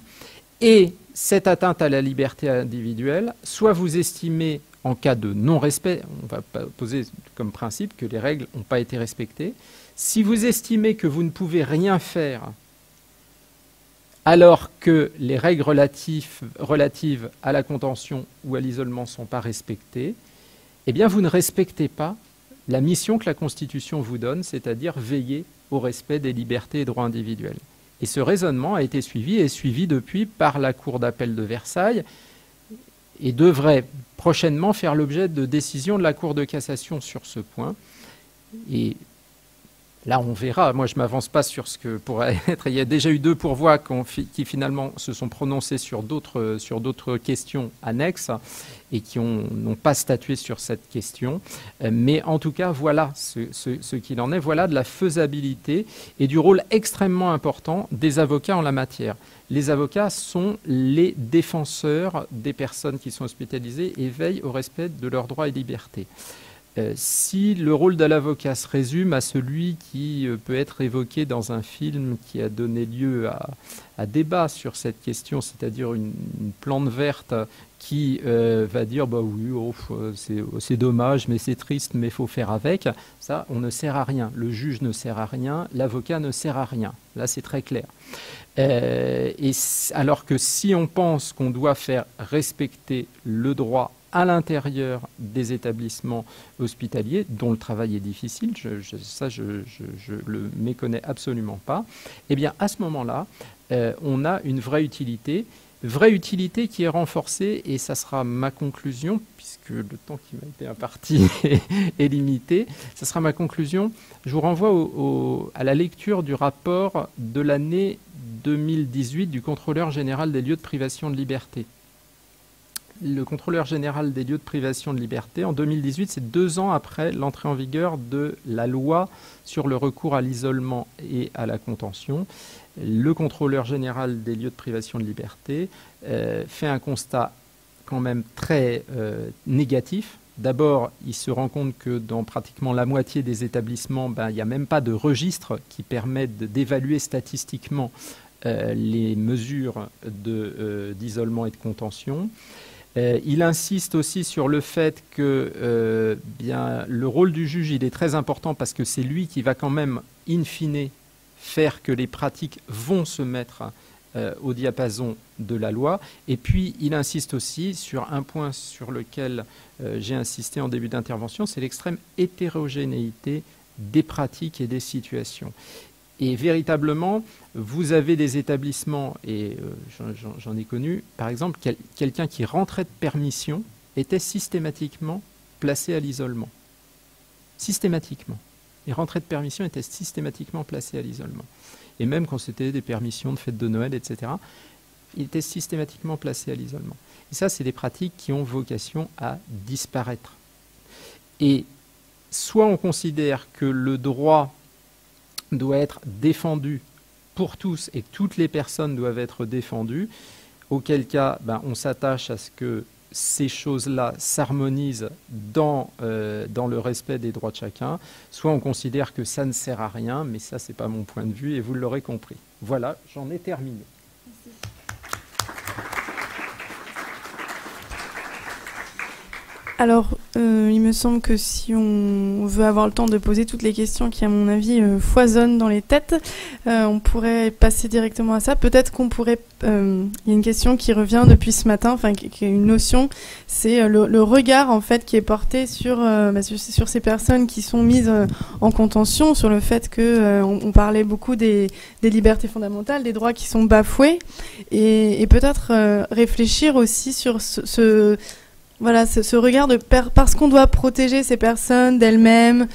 Et cette atteinte à la liberté individuelle, soit vous estimez, en cas de non-respect, on va poser comme principe que les règles n'ont pas été respectées, si vous estimez que vous ne pouvez rien faire alors que les règles relatives à la contention ou à l'isolement ne sont pas respectées, eh bien vous ne respectez pas la mission que la Constitution vous donne, c'est-à-dire veiller au respect des libertés et droits individuels. Et ce raisonnement a été suivi et est suivi depuis par la Cour d'appel de Versailles, et devrait prochainement faire l'objet de décisions de la Cour de cassation sur ce point. Et là, on verra. Moi, je ne m'avance pas sur ce que pourrait être. Il y a déjà eu 2 pourvois qui finalement se sont prononcés sur d'autres questions annexes et qui n'ont pas statué sur cette question. Mais en tout cas, voilà ce qu'il en est. Voilà de la faisabilité et du rôle extrêmement important des avocats en la matière. Les avocats sont les défenseurs des personnes qui sont hospitalisées et veillent au respect de leurs droits et libertés. Si le rôle de l'avocat se résume à celui qui peut être évoqué dans un film qui a donné lieu à débat sur cette question, c'est-à-dire une plante verte qui va dire bah oui, oh, c'est dommage, mais c'est triste, mais il faut faire avec, ça, on ne sert à rien. Le juge ne sert à rien, l'avocat ne sert à rien. Là, c'est très clair. Alors que si on pense qu'on doit faire respecter le droit à l'intérieur des établissements hospitaliers, dont le travail est difficile, je le méconnais absolument pas, eh bien à ce moment-là, on a une vraie utilité qui est renforcée, et ça sera ma conclusion, puisque le temps qui m'a été imparti est limité, ça sera ma conclusion. Je vous renvoie à la lecture du rapport de l'année 2018 du contrôleur général des lieux de privation de liberté. Le contrôleur général des lieux de privation de liberté, en 2018, c'est 2 ans après l'entrée en vigueur de la loi sur le recours à l'isolement et à la contention. Le contrôleur général des lieux de privation de liberté fait un constat quand même très négatif. D'abord, il se rend compte que dans pratiquement la moitié des établissements, il n'y a même pas de registre qui permettent d'évaluer statistiquement les mesures d'isolement et de contention. Il insiste aussi sur le fait que le rôle du juge il est très important, parce que c'est lui qui va quand même, in fine, faire que les pratiques vont se mettre au diapason de la loi. Et puis, il insiste aussi sur un point sur lequel j'ai insisté en début d'intervention, c'est l'extrême hétérogénéité des pratiques et des situations. Et véritablement, vous avez des établissements, et j'en ai connu, par exemple, quelqu'un qui rentrait de permission était systématiquement placé à l'isolement. Systématiquement. Les rentrées de permission étaient systématiquement placées à l'isolement. Et même quand c'était des permissions de fêtes de Noël, etc., il était systématiquement placé à l'isolement. Et ça, c'est des pratiques qui ont vocation à disparaître. Et soit on considère que le droit doit être défendu pour tous et que toutes les personnes doivent être défendues, auquel cas on s'attache à ce que ces choses-là s'harmonisent dans le respect des droits de chacun, soit on considère que ça ne sert à rien, mais ça c'est pas mon point de vue et vous l'aurez compris. Voilà, j'en ai terminé. Alors, il me semble que si on veut avoir le temps de poser toutes les questions qui, à mon avis, foisonnent dans les têtes, on pourrait passer directement à ça. Peut-être qu'on pourrait... il y a une question qui revient depuis ce matin, enfin, qui est une notion, c'est le regard, en fait, qui est porté sur ces personnes qui sont mises en contention, sur le fait qu'on parlait beaucoup des libertés fondamentales, des droits qui sont bafoués, et peut-être réfléchir aussi sur ce regard parce qu'on doit protéger ces personnes d'elles-mêmes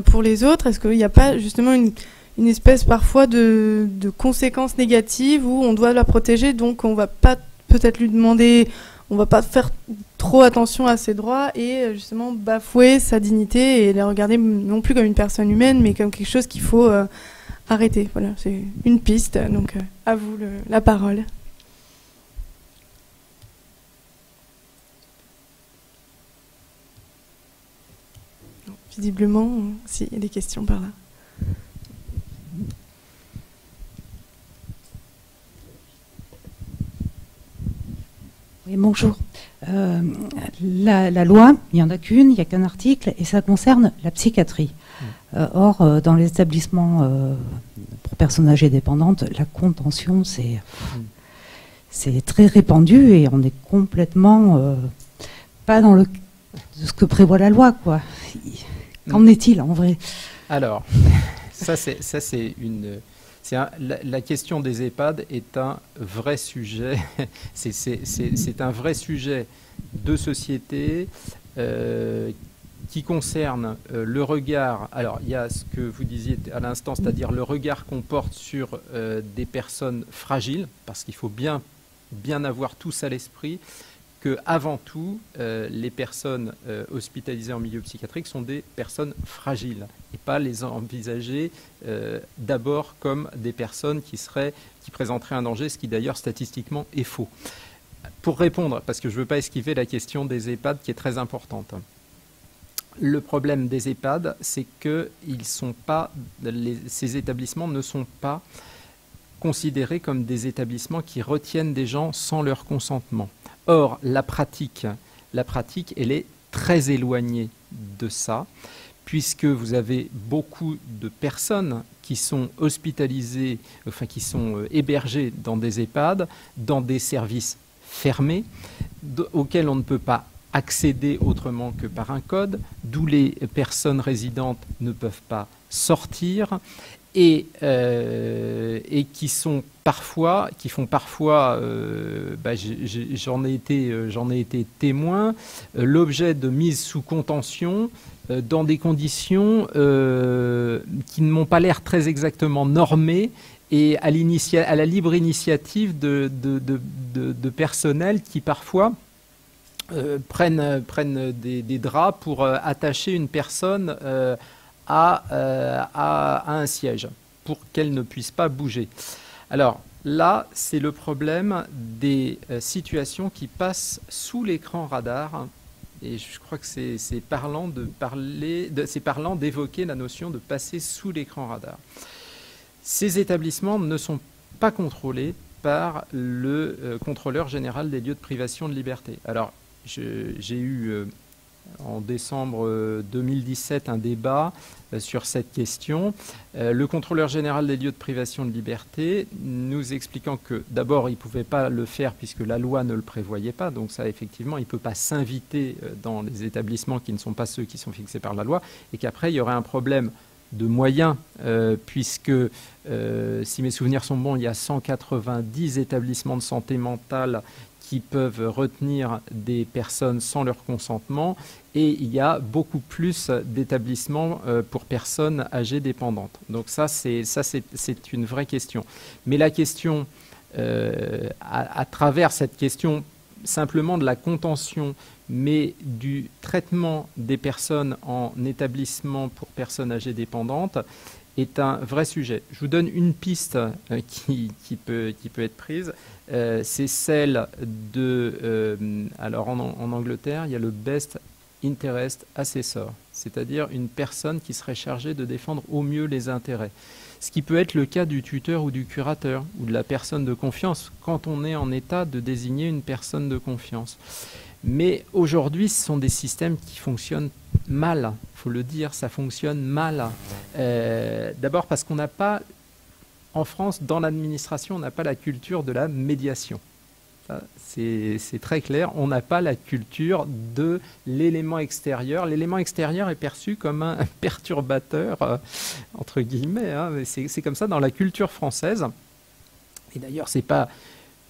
pour les autres. Est-ce qu'il n'y a pas justement une espèce parfois de conséquences négatives où on doit la protéger, donc on va pas peut-être lui demander, on va pas faire trop attention à ses droits et justement bafouer sa dignité et la regarder non plus comme une personne humaine, mais comme quelque chose qu'il faut arrêter. Voilà, c'est une piste. Donc à vous la parole. Visiblement, s'il y a des questions par là. Oui, bonjour. La loi, il n'y en a qu'une, il n'y a qu'un article, et ça concerne la psychiatrie. Or, dans les établissements pour personnes âgées dépendantes, la contention, c'est très répandu, et on est complètement pas dans ce que prévoit la loi, quoi. Qu'en est-il en vrai? Alors, ça c'est une La question des EHPAD est un vrai sujet. C'est un vrai sujet de société qui concerne le regard. Alors, il y a ce que vous disiez à l'instant, c'est-à-dire le regard qu'on porte sur des personnes fragiles, parce qu'il faut bien avoir tous à l'esprit que, avant tout, les personnes hospitalisées en milieu psychiatrique sont des personnes fragiles et pas les envisager d'abord comme des personnes qui présenteraient un danger, ce qui d'ailleurs statistiquement est faux. Pour répondre, parce que je ne veux pas esquiver la question des EHPAD qui est très importante. Le problème des EHPAD, c'est que ces établissements ne sont pas considérés comme des établissements qui retiennent des gens sans leur consentement. Or, la pratique, elle est très éloignée de ça, puisque vous avez beaucoup de personnes qui sont hospitalisées, enfin qui sont hébergées dans des EHPAD, dans des services fermés, auxquels on ne peut pas accéder autrement que par un code, d'où les personnes résidentes ne peuvent pas sortir, et qui font parfois, j'en ai été témoin, l'objet de mise sous contention dans des conditions qui ne m'ont pas l'air très exactement normées et à la libre initiative de personnel qui parfois prennent des draps pour attacher une personne à un siège pour qu'elle ne puisse pas bouger. Alors là, c'est le problème des situations qui passent sous l'écran radar. Et je crois que c'est parlant d'évoquer la notion de passer sous l'écran radar. Ces établissements ne sont pas contrôlés par le contrôleur général des lieux de privation de liberté. Alors, j'ai eu en décembre 2017 un débat sur cette question. Le contrôleur général des lieux de privation de liberté nous expliquant que d'abord il ne pouvait pas le faire puisque la loi ne le prévoyait pas, donc ça effectivement il ne peut pas s'inviter dans les établissements qui ne sont pas ceux qui sont fixés par la loi, et qu'après il y aurait un problème de moyens, puisque si mes souvenirs sont bons, il y a 190 établissements de santé mentale qui peuvent retenir des personnes sans leur consentement, et il y a beaucoup plus d'établissements pour personnes âgées dépendantes. Donc ça c'est une vraie question. Mais la question, à travers cette question simplement de la contention, mais du traitement des personnes en établissement pour personnes âgées dépendantes, est un vrai sujet. Je vous donne une piste qui peut être prise. C'est celle de... alors en Angleterre, il y a le Best Interest Assessor, c'est-à-dire une personne qui serait chargée de défendre au mieux les intérêts. Ce qui peut être le cas du tuteur ou du curateur ou de la personne de confiance quand on est en état de désigner une personne de confiance. Mais aujourd'hui, ce sont des systèmes qui fonctionnent mal, il faut le dire, ça fonctionne mal. D'abord parce qu'on n'a pas, en France, dans l'administration, on n'a pas la culture de la médiation. C'est très clair, on n'a pas la culture de l'élément extérieur. L'élément extérieur est perçu comme un perturbateur, entre guillemets. Hein. C'est comme ça dans la culture française. Et d'ailleurs, c'est pas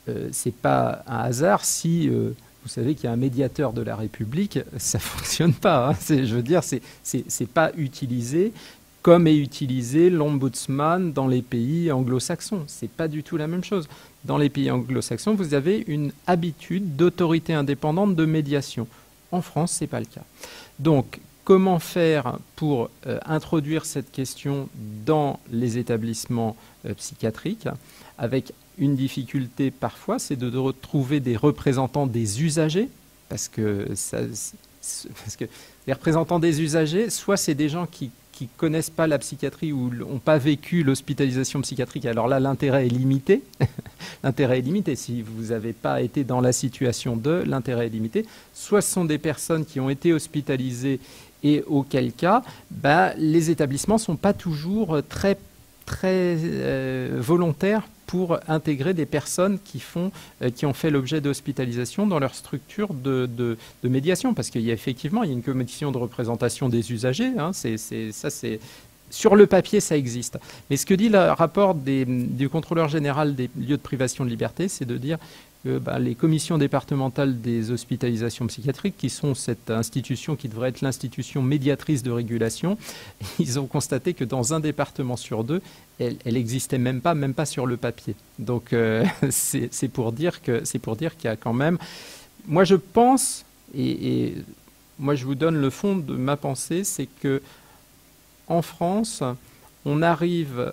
un hasard si... vous savez qu'il y a un médiateur de la République, ça ne fonctionne pas. Hein. Je veux dire, c'est pas utilisé comme est utilisé l'ombudsman dans les pays anglo-saxons. Ce n'est pas du tout la même chose. Dans les pays anglo-saxons, vous avez une habitude d'autorité indépendante de médiation. En France, ce n'est pas le cas. Donc, comment faire pour introduire cette question dans les établissements psychiatriques, avec une difficulté parfois, c'est de retrouver des représentants des usagers, parce que les représentants des usagers, soit c'est des gens qui ne connaissent pas la psychiatrie ou n'ont pas vécu l'hospitalisation psychiatrique, alors là l'intérêt est limité. L'intérêt est limité. Si vous n'avez pas été dans la situation de, l'intérêt est limité. Soit ce sont des personnes qui ont été hospitalisées et auquel cas, les établissements ne sont pas toujours très volontaires pour intégrer des personnes qui ont fait l'objet d'hospitalisation dans leur structure de médiation. Parce qu'il y a effectivement une commission de représentation des usagers. Hein, sur le papier, ça existe. Mais ce que dit le rapport du contrôleur général des lieux de privation de liberté, c'est de dire que les commissions départementales des hospitalisations psychiatriques, qui sont cette institution qui devrait être l'institution médiatrice de régulation, ils ont constaté que dans un département sur deux, elle n'existait même pas sur le papier. Donc c'est pour dire qu'il y a quand même... Moi je pense, et moi je vous donne le fond de ma pensée, c'est que en France, on n'arrive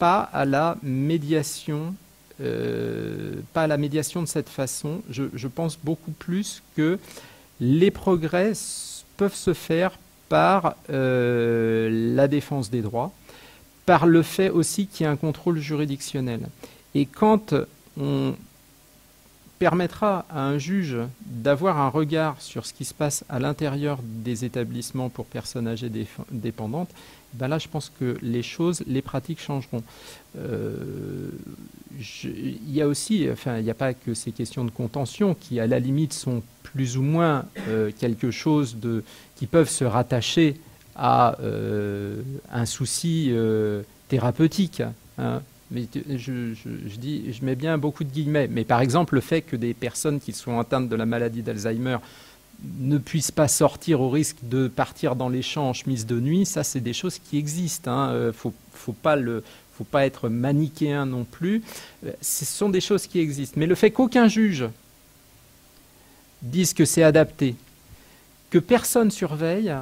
pas à la médiation, de cette façon. Je pense beaucoup plus que les progrès peuvent se faire par la défense des droits, par le fait aussi qu'il y ait un contrôle juridictionnel. Et quand on permettra à un juge d'avoir un regard sur ce qui se passe à l'intérieur des établissements pour personnes âgées dépendantes, là je pense que les pratiques changeront. Il y a aussi, il n'y a pas que ces questions de contention qui à la limite sont plus ou moins quelque chose qui peuvent se rattacher à un souci thérapeutique, hein. Mais je mets bien beaucoup de guillemets. Mais par exemple, le fait que des personnes qui sont atteintes de la maladie d'Alzheimer ne puissent pas sortir au risque de partir dans les champs en chemise de nuit, ça, c'est des choses qui existent, hein. Faut pas être manichéen non plus. Ce sont des choses qui existent. Mais le fait qu'aucun juge dise que c'est adapté, que personne surveille,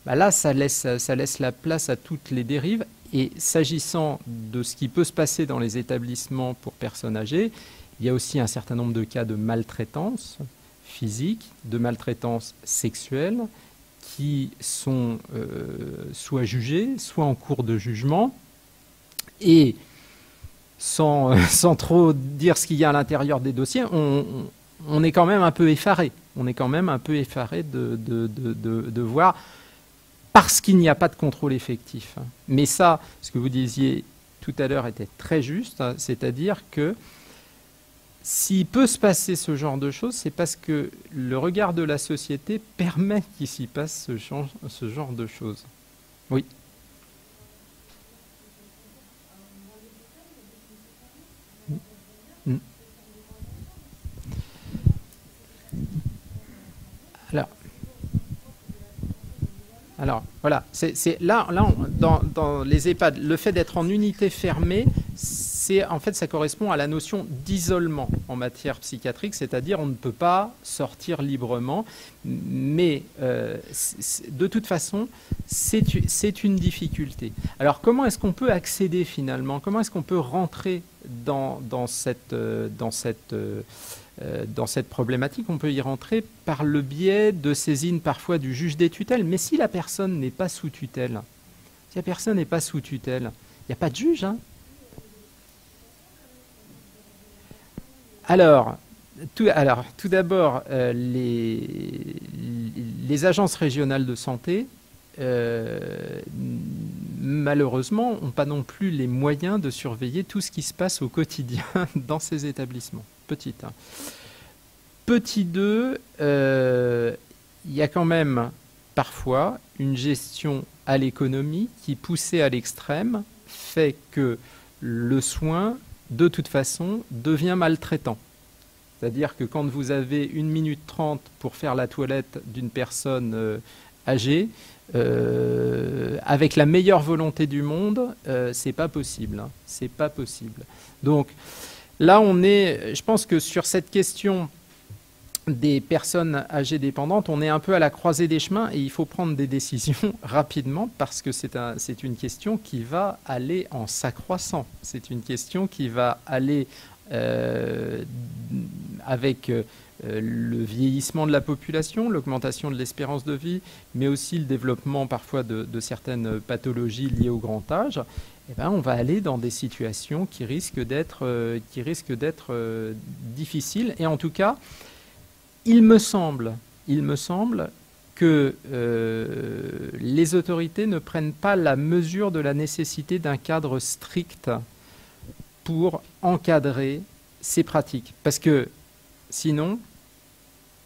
là, ça laisse la place à toutes les dérives. Et s'agissant de ce qui peut se passer dans les établissements pour personnes âgées, il y a aussi un certain nombre de cas de maltraitance physique, de maltraitance sexuelle, qui sont soit jugés, soit en cours de jugement. Et sans trop dire ce qu'il y a à l'intérieur des dossiers, on est quand même un peu effaré. On est quand même un peu effaré de voir... Parce qu'il n'y a pas de contrôle effectif. Mais ça, ce que vous disiez tout à l'heure était très juste, c'est-à-dire que s'il peut se passer ce genre de choses, c'est parce que le regard de la société permet qu'il s'y passe ce genre de choses. Oui. Alors, voilà, là dans les EHPAD, le fait d'être en unité fermée, en fait, ça correspond à la notion d'isolement en matière psychiatrique, c'est-à-dire on ne peut pas sortir librement, mais de toute façon, c'est une difficulté. Alors, comment est-ce qu'on peut accéder finalement? Comment est-ce qu'on peut rentrer dans cette problématique? On peut y rentrer par le biais de saisine parfois du juge des tutelles. Mais si la personne n'est pas sous tutelle, il n'y a pas de juge, hein. Alors, tout d'abord, les agences régionales de santé, malheureusement, n'ont pas non plus les moyens de surveiller tout ce qui se passe au quotidien dans ces établissements. Petit 1. Petit 2, il y a quand même parfois une gestion à l'économie qui, poussée à l'extrême, fait que le soin, de toute façon, devient maltraitant. C'est-à-dire que quand vous avez 1 minute 30 pour faire la toilette d'une personne âgée, avec la meilleure volonté du monde, c'est pas possible, hein. C'est pas possible. Donc là, je pense que sur cette question des personnes âgées dépendantes, on est un peu à la croisée des chemins et il faut prendre des décisions rapidement parce que c'est une question qui va aller en s'accroissant. C'est une question qui va aller avec le vieillissement de la population, l'augmentation de l'espérance de vie, mais aussi le développement parfois de certaines pathologies liées au grand âge. On va aller dans des situations qui risquent d'être difficiles. Et en tout cas, il me semble que les autorités ne prennent pas la mesure de la nécessité d'un cadre strict pour encadrer ces pratiques. Parce que sinon,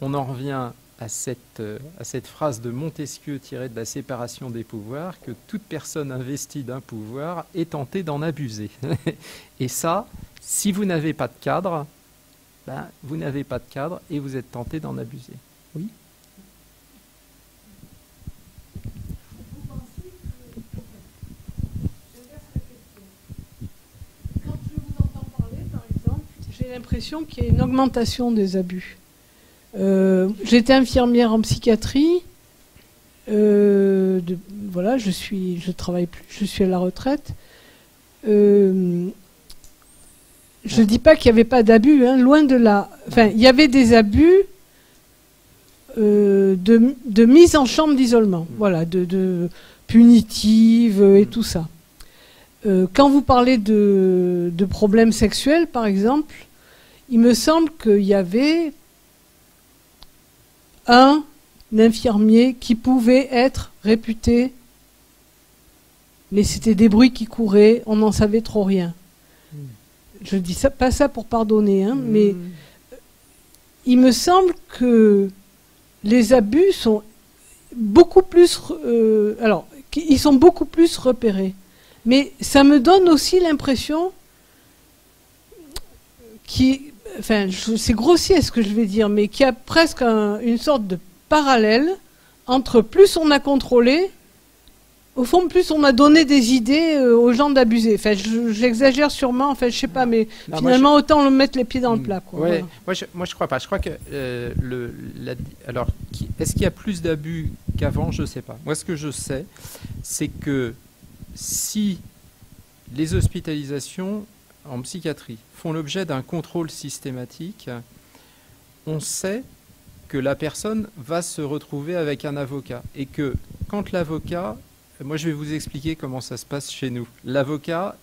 on en revient à cette phrase de Montesquieu tirée de la séparation des pouvoirs, que toute personne investie d'un pouvoir est tentée d'en abuser. Et ça, si vous n'avez pas de cadre, ben, vous n'avez pas de cadre et vous êtes tenté d'en abuser. Oui ? Quand je vous entends parler, par exemple, j'ai l'impression qu'il y a une augmentation des abus. J'étais infirmière en psychiatrie. Voilà, je travaille plus, je suis à la retraite. Je ne dis pas qu'il n'y avait pas d'abus, hein, loin de là. Enfin, il y avait des abus de mise en chambre d'isolement, voilà, de punitive et tout ça. Quand vous parlez de problèmes sexuels, par exemple, il me semble qu'il y avait un infirmier qui pouvait être réputé, mais c'était des bruits qui couraient, on n'en savait trop rien. Je dis ça, pas ça pour pardonner, hein, mais il me semble que les abus sont beaucoup plus, ils sont beaucoup plus repérés. Mais ça me donne aussi l'impression c'est grossier ce que je vais dire, mais qu'il y a presque une sorte de parallèle entre plus on a contrôlé, au fond, plus on a donné des idées aux gens d'abuser. Enfin, j'exagère sûrement, enfin, je sais pas, mais non, finalement, autant le mettre les pieds dans le plat. Quoi. Ouais, voilà. Moi, je crois pas. Je crois que alors, est-ce qu'il y a plus d'abus qu'avant? Je sais pas. Moi, ce que je sais, c'est que si les hospitalisations en psychiatrie font l'objet d'un contrôle systématique, on sait que la personne va se retrouver avec un avocat et que quand l'avocat, moi je vais vous expliquer comment ça se passe chez nous. L'avocat,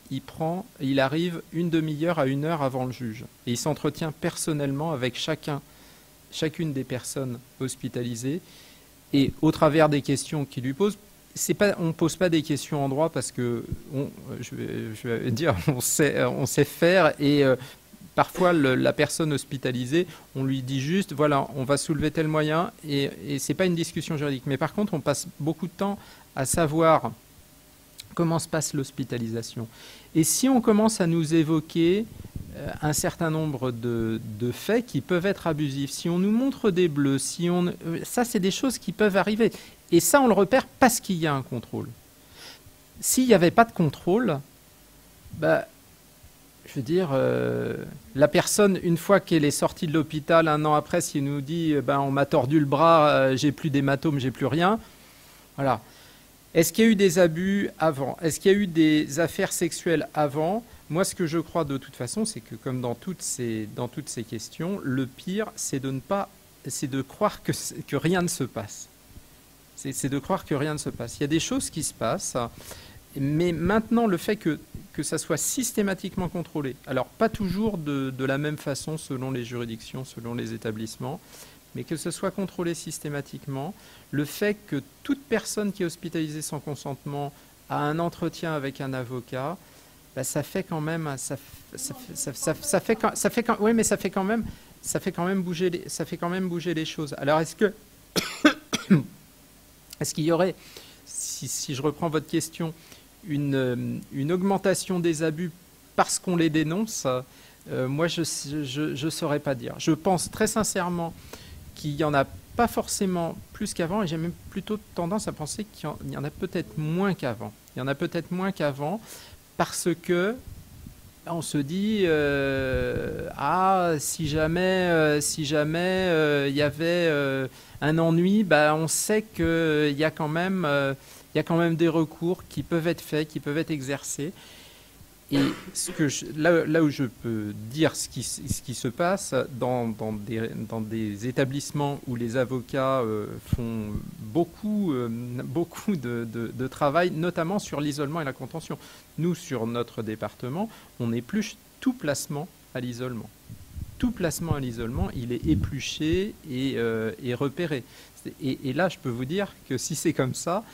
il arrive une demi-heure à 1 heure avant le juge et il s'entretient personnellement avec chacune des personnes hospitalisées et au travers des questions qu'il lui pose. On ne pose pas des questions en droit parce que, je vais dire, on sait faire et parfois la personne hospitalisée, on lui dit juste, voilà, on va soulever tel moyen et ce n'est pas une discussion juridique. Mais par contre, on passe beaucoup de temps à savoir comment se passe l'hospitalisation. Et si on commence à nous évoquer un certain nombre de faits qui peuvent être abusifs, si on nous montre des bleus, ça c'est des choses qui peuvent arriver. Et ça, on le repère parce qu'il y a un contrôle. S'il n'y avait pas de contrôle, je veux dire, la personne, une fois qu'elle est sortie de l'hôpital, 1 an après, s'il nous dit on m'a tordu le bras, j'ai plus d'hématome, j'ai plus rien. Voilà. Est-ce qu'il y a eu des abus avant? Est-ce qu'il y a eu des affaires sexuelles avant? Moi, ce que je crois de toute façon, c'est que comme dans toutes ces questions, le pire, c'est de croire que rien ne se passe. C'est de croire que rien ne se passe. Il y a des choses qui se passent, mais maintenant, le fait que ça soit systématiquement contrôlé, alors pas toujours de la même façon selon les juridictions, selon les établissements, mais que ce soit contrôlé systématiquement, le fait que toute personne qui est hospitalisée sans consentement a un entretien avec un avocat, ça fait quand même bouger les choses. Alors est-ce qu'il y aurait, si je reprends votre question, une augmentation des abus parce qu'on les dénonce? Moi, je ne saurais pas dire. Je pense très sincèrement qu'il n'y en a pas forcément plus qu'avant, et j'ai même plutôt tendance à penser qu'il y en a peut-être moins qu'avant. Il y en a peut-être moins qu'avant parce que on se dit si jamais il y avait un ennui, on sait qu'il y a quand même des recours qui peuvent être faits, qui peuvent être exercés. Et là où je peux dire ce qui se passe dans des établissements où les avocats font beaucoup de travail, notamment sur l'isolement et la contention. Nous, sur notre département, on épluche tout placement à l'isolement. Tout placement à l'isolement, il est épluché et repéré. Et là, je peux vous dire que si c'est comme ça,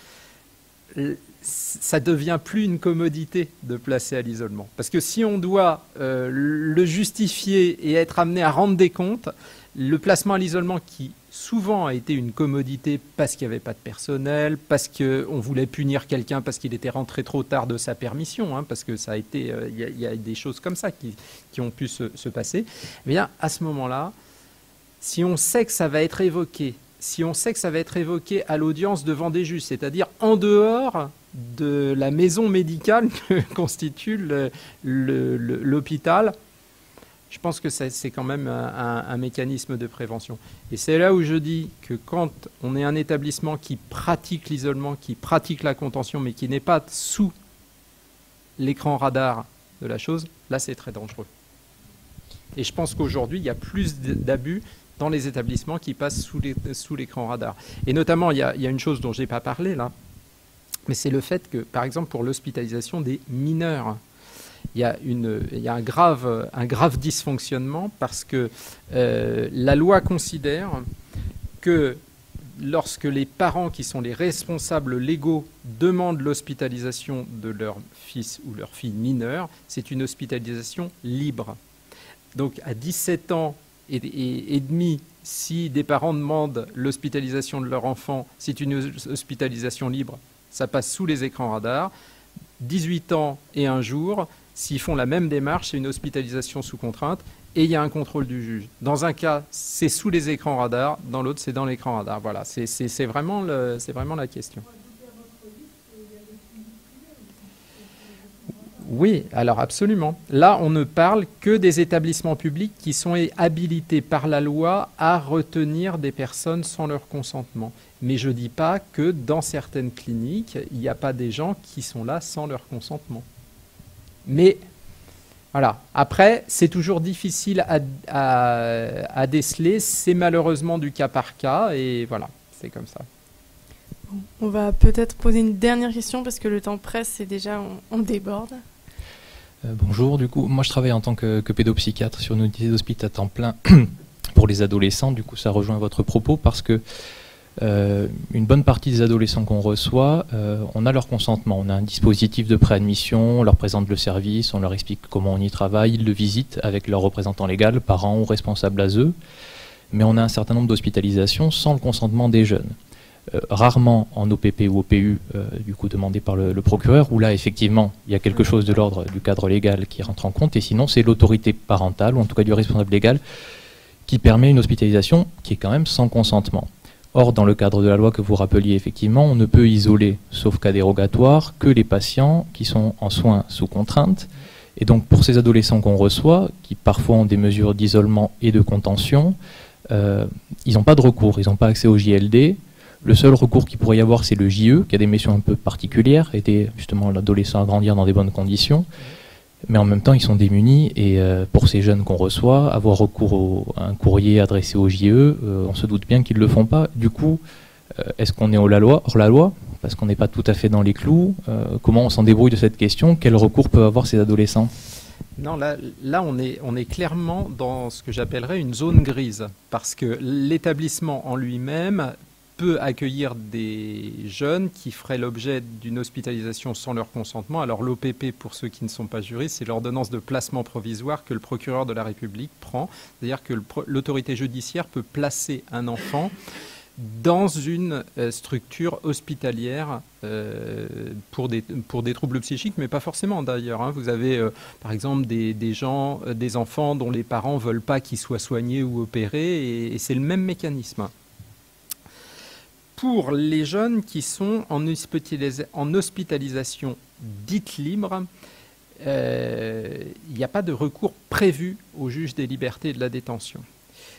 ça devient plus une commodité de placer à l'isolement. Parce que si on doit le justifier et être amené à rendre des comptes, le placement à l'isolement qui souvent a été une commodité parce qu'il n'y avait pas de personnel, parce qu'on voulait punir quelqu'un parce qu'il était rentré trop tard de sa permission, hein, parce que ça a été, il y a des choses comme ça qui ont pu se passer. Eh bien, à ce moment-là, si on sait que ça va être évoqué, à l'audience devant des juges, c'est-à-dire en dehors de la maison médicale que constitue l'hôpital, je pense que c'est quand même un mécanisme de prévention. Et c'est là où je dis que quand on est un établissement qui pratique l'isolement, qui pratique la contention, mais qui n'est pas sous l'écran radar de la chose, là c'est très dangereux. Et je pense qu'aujourd'hui, il y a plus d'abus dans les établissements qui passent sous l'écran radar. Et notamment, il y a une chose dont je n'ai pas parlé là, mais c'est le fait que, par exemple, pour l'hospitalisation des mineurs, il y a un grave dysfonctionnement parce que la loi considère que lorsque les parents qui sont les responsables légaux demandent l'hospitalisation de leur fils ou leur fille mineure, c'est une hospitalisation libre. Donc à 17 ans et demi, si des parents demandent l'hospitalisation de leur enfant, c'est une hospitalisation libre, ça passe sous les écrans radars. 18 ans et un jour, s'ils font la même démarche, c'est une hospitalisation sous contrainte et il y a un contrôle du juge. Dans un cas, c'est sous les écrans radars, dans l'autre, c'est dans l'écran radar. Voilà, c'est vraiment la question. Oui, alors absolument. Là, on ne parle que des établissements publics qui sont habilités par la loi à retenir des personnes sans leur consentement. Mais je ne dis pas que dans certaines cliniques, il n'y a pas des gens qui sont là sans leur consentement. Mais voilà. Après, c'est toujours difficile à déceler. C'est malheureusement du cas par cas. Et voilà, c'est comme ça. On va peut-être poser une dernière question parce que le temps presse et déjà on déborde. Bonjour, du coup, moi je travaille en tant que pédopsychiatre sur une unité d'hospice à temps plein pour les adolescents. Du coup, ça rejoint votre propos parce que une bonne partie des adolescents qu'on reçoit, on a leur consentement. On a un dispositif de préadmission, on leur présente le service, on leur explique comment on y travaille, ils le visitent avec leur représentant légal, parents ou responsables à eux. Mais on a un certain nombre d'hospitalisations sans le consentement des jeunes. Rarement en OPP ou OPU, du coup demandé par le procureur, où là effectivement il y a quelque chose de l'ordre du cadre légal qui rentre en compte, et sinon c'est l'autorité parentale, ou en tout cas du responsable légal, qui permet une hospitalisation qui est quand même sans consentement. Or, dans le cadre de la loi que vous rappeliez, effectivement, on ne peut isoler, sauf cas dérogatoire, que les patients qui sont en soins sous contrainte. Et donc pour ces adolescents qu'on reçoit, qui parfois ont des mesures d'isolement et de contention, ils n'ont pas de recours, ils n'ont pas accès au JLD. Le seul recours qu'il pourrait y avoir, c'est le JE, qui a des missions un peu particulières, aider justement l'adolescent à grandir dans des bonnes conditions. Mais en même temps, ils sont démunis, et pour ces jeunes qu'on reçoit, avoir recours à un courrier adressé au JE, on se doute bien qu'ils ne le font pas. Du coup, est-ce qu'on est hors la loi parce qu'on n'est pas tout à fait dans les clous? Comment on s'en débrouille de cette question? Quel recours peuvent avoir ces adolescents? Non, là on est clairement dans ce que j'appellerais une zone grise, parce que l'établissement en lui-même peut accueillir des jeunes qui feraient l'objet d'une hospitalisation sans leur consentement. Alors l'OPP, pour ceux qui ne sont pas juristes, c'est l'ordonnance de placement provisoire que le procureur de la République prend. C'est-à-dire que l'autorité judiciaire peut placer un enfant dans une structure hospitalière pour des troubles psychiques, mais pas forcément d'ailleurs. Hein. Vous avez par exemple des enfants dont les parents ne veulent pas qu'ils soient soignés ou opérés, et c'est le même mécanisme. Pour les jeunes qui sont en hospitalisation dite libre, il n'y a pas de recours prévu au juge des libertés et de la détention.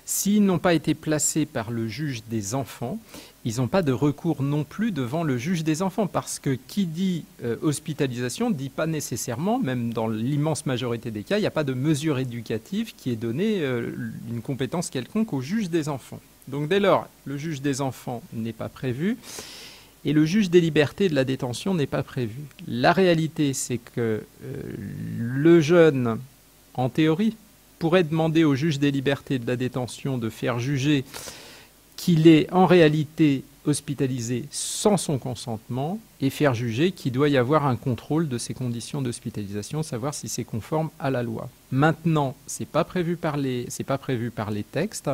S'ils n'ont pas été placés par le juge des enfants, ils n'ont pas de recours non plus devant le juge des enfants, parce que qui dit hospitalisation ne dit pas nécessairement, même dans l'immense majorité des cas, il n'y a pas de mesure éducative qui est donnée une compétence quelconque au juge des enfants. Donc dès lors, le juge des enfants n'est pas prévu et le juge des libertés et de la détention n'est pas prévu. La réalité, c'est que le jeune, en théorie, pourrait demander au juge des libertés et de la détention de faire juger qu'il est en réalité hospitalisé sans son consentement et faire juger qu'il doit y avoir un contrôle de ses conditions d'hospitalisation, savoir si c'est conforme à la loi. Maintenant, c'est pas prévu par les textes.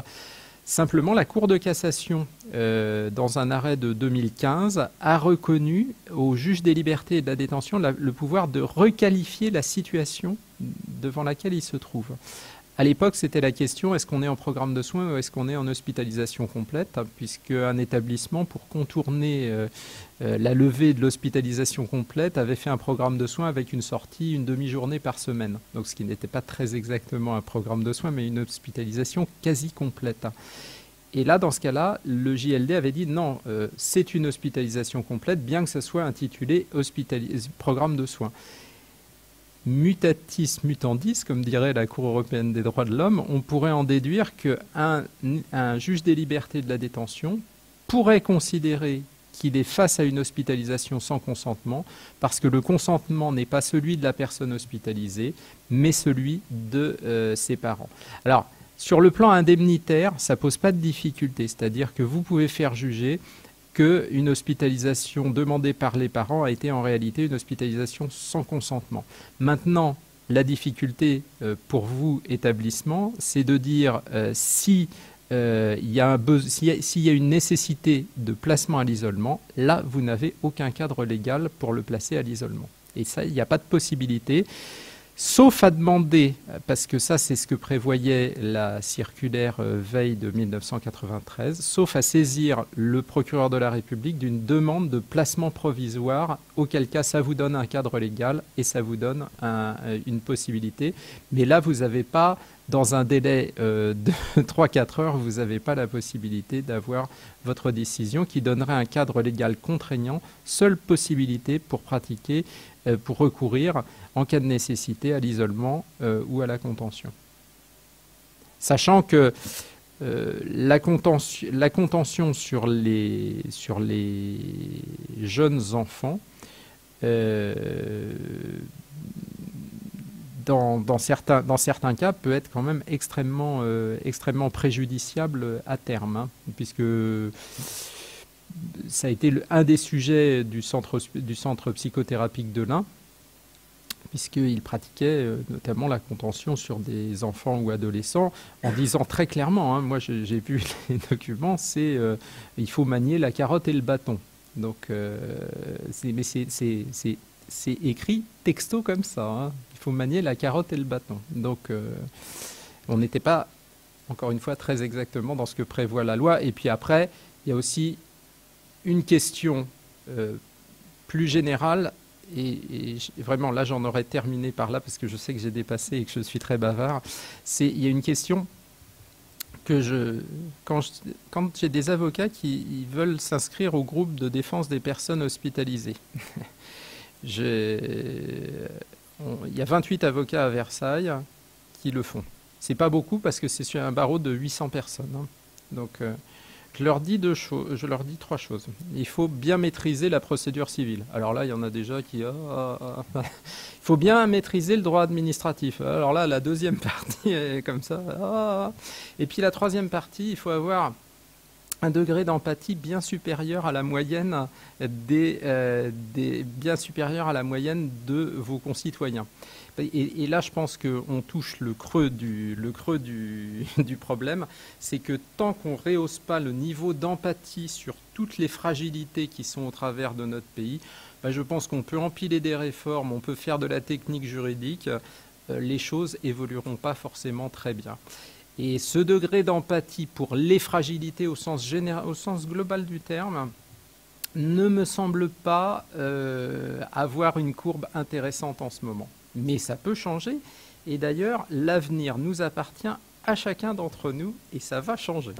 Simplement, la Cour de cassation, dans un arrêt de 2015, a reconnu au juge des libertés et de la détention le pouvoir de requalifier la situation devant laquelle il se trouve. À l'époque, c'était la question, est-ce qu'on est en programme de soins ou est-ce qu'on est en hospitalisation complète, puisque un établissement, pour contourner la levée de l'hospitalisation complète, avait fait un programme de soins avec une sortie, une demi-journée par semaine. Donc ce qui n'était pas très exactement un programme de soins, mais une hospitalisation quasi complète. Et là, dans ce cas-là, le JLD avait dit non, c'est une hospitalisation complète, bien que ce soit intitulé programme de soins. Mutatis mutandis, comme dirait la Cour européenne des droits de l'homme, on pourrait en déduire qu'un juge des libertés et de la détention pourrait considérer qu'il est face à une hospitalisation sans consentement, parce que le consentement n'est pas celui de la personne hospitalisée, mais celui de ses parents. Alors, sur le plan indemnitaire, ça ne pose pas de difficulté, c'est-à-dire que vous pouvez faire juger qu'une hospitalisation demandée par les parents a été en réalité une hospitalisation sans consentement. Maintenant, la difficulté pour vous, établissement, c'est de dire s'il y a une nécessité de placement à l'isolement, là, vous n'avez aucun cadre légal pour le placer à l'isolement. Et ça, il n'y a pas de possibilité. Sauf à demander, parce que ça c'est ce que prévoyait la circulaire Veil de 1993, sauf à saisir le procureur de la République d'une demande de placement provisoire, auquel cas ça vous donne un cadre légal et ça vous donne une possibilité. Mais là, vous n'avez pas, dans un délai de 3-4 heures, vous n'avez pas la possibilité d'avoir votre décision qui donnerait un cadre légal contraignant, seule possibilité pour pratiquer, pour recourir en cas de nécessité à l'isolement ou à la contention. Sachant que la contention sur les jeunes enfants, dans certains cas, peut être quand même extrêmement préjudiciable à terme, hein, puisque ça a été un des sujets du centre psychothérapique de l'Ain, puisqu'il pratiquait notamment la contention sur des enfants ou adolescents, en disant très clairement, hein, moi j'ai vu les documents, c'est il faut manier la carotte et le bâton. Donc, mais c'est écrit texto comme ça, hein. Il faut manier la carotte et le bâton. Donc, on n'était pas, encore une fois, très exactement dans ce que prévoit la loi. Et puis après, il y a aussi une question plus générale, et vraiment là j'en aurais terminé par là parce que je sais que j'ai dépassé et que je suis très bavard. Il y a une question que quand j'ai des avocats qui veulent s'inscrire au groupe de défense des personnes hospitalisées, il y a 28 avocats à Versailles qui le font. C'est pas beaucoup parce que c'est sur un barreau de 800 personnes. Hein. Donc je leur dis 3 choses. Il faut bien maîtriser la procédure civile. Alors là, il y en a déjà qui... Il faut bien maîtriser le droit administratif. Alors là, la deuxième partie est comme ça. Et puis la troisième partie, il faut avoir un degré d'empathie bien supérieur à la moyenne bien supérieur à la moyenne de vos concitoyens. Et là, je pense qu'on touche le creux du problème, c'est que tant qu'on ne rehausse pas le niveau d'empathie sur toutes les fragilités qui sont au travers de notre pays, je pense qu'on peut empiler des réformes, on peut faire de la technique juridique, les choses évolueront pas forcément très bien. Et ce degré d'empathie pour les fragilités au sens global du terme ne me semble pas avoir une courbe intéressante en ce moment. Mais ça peut changer. Et d'ailleurs, l'avenir nous appartient à chacun d'entre nous et ça va changer.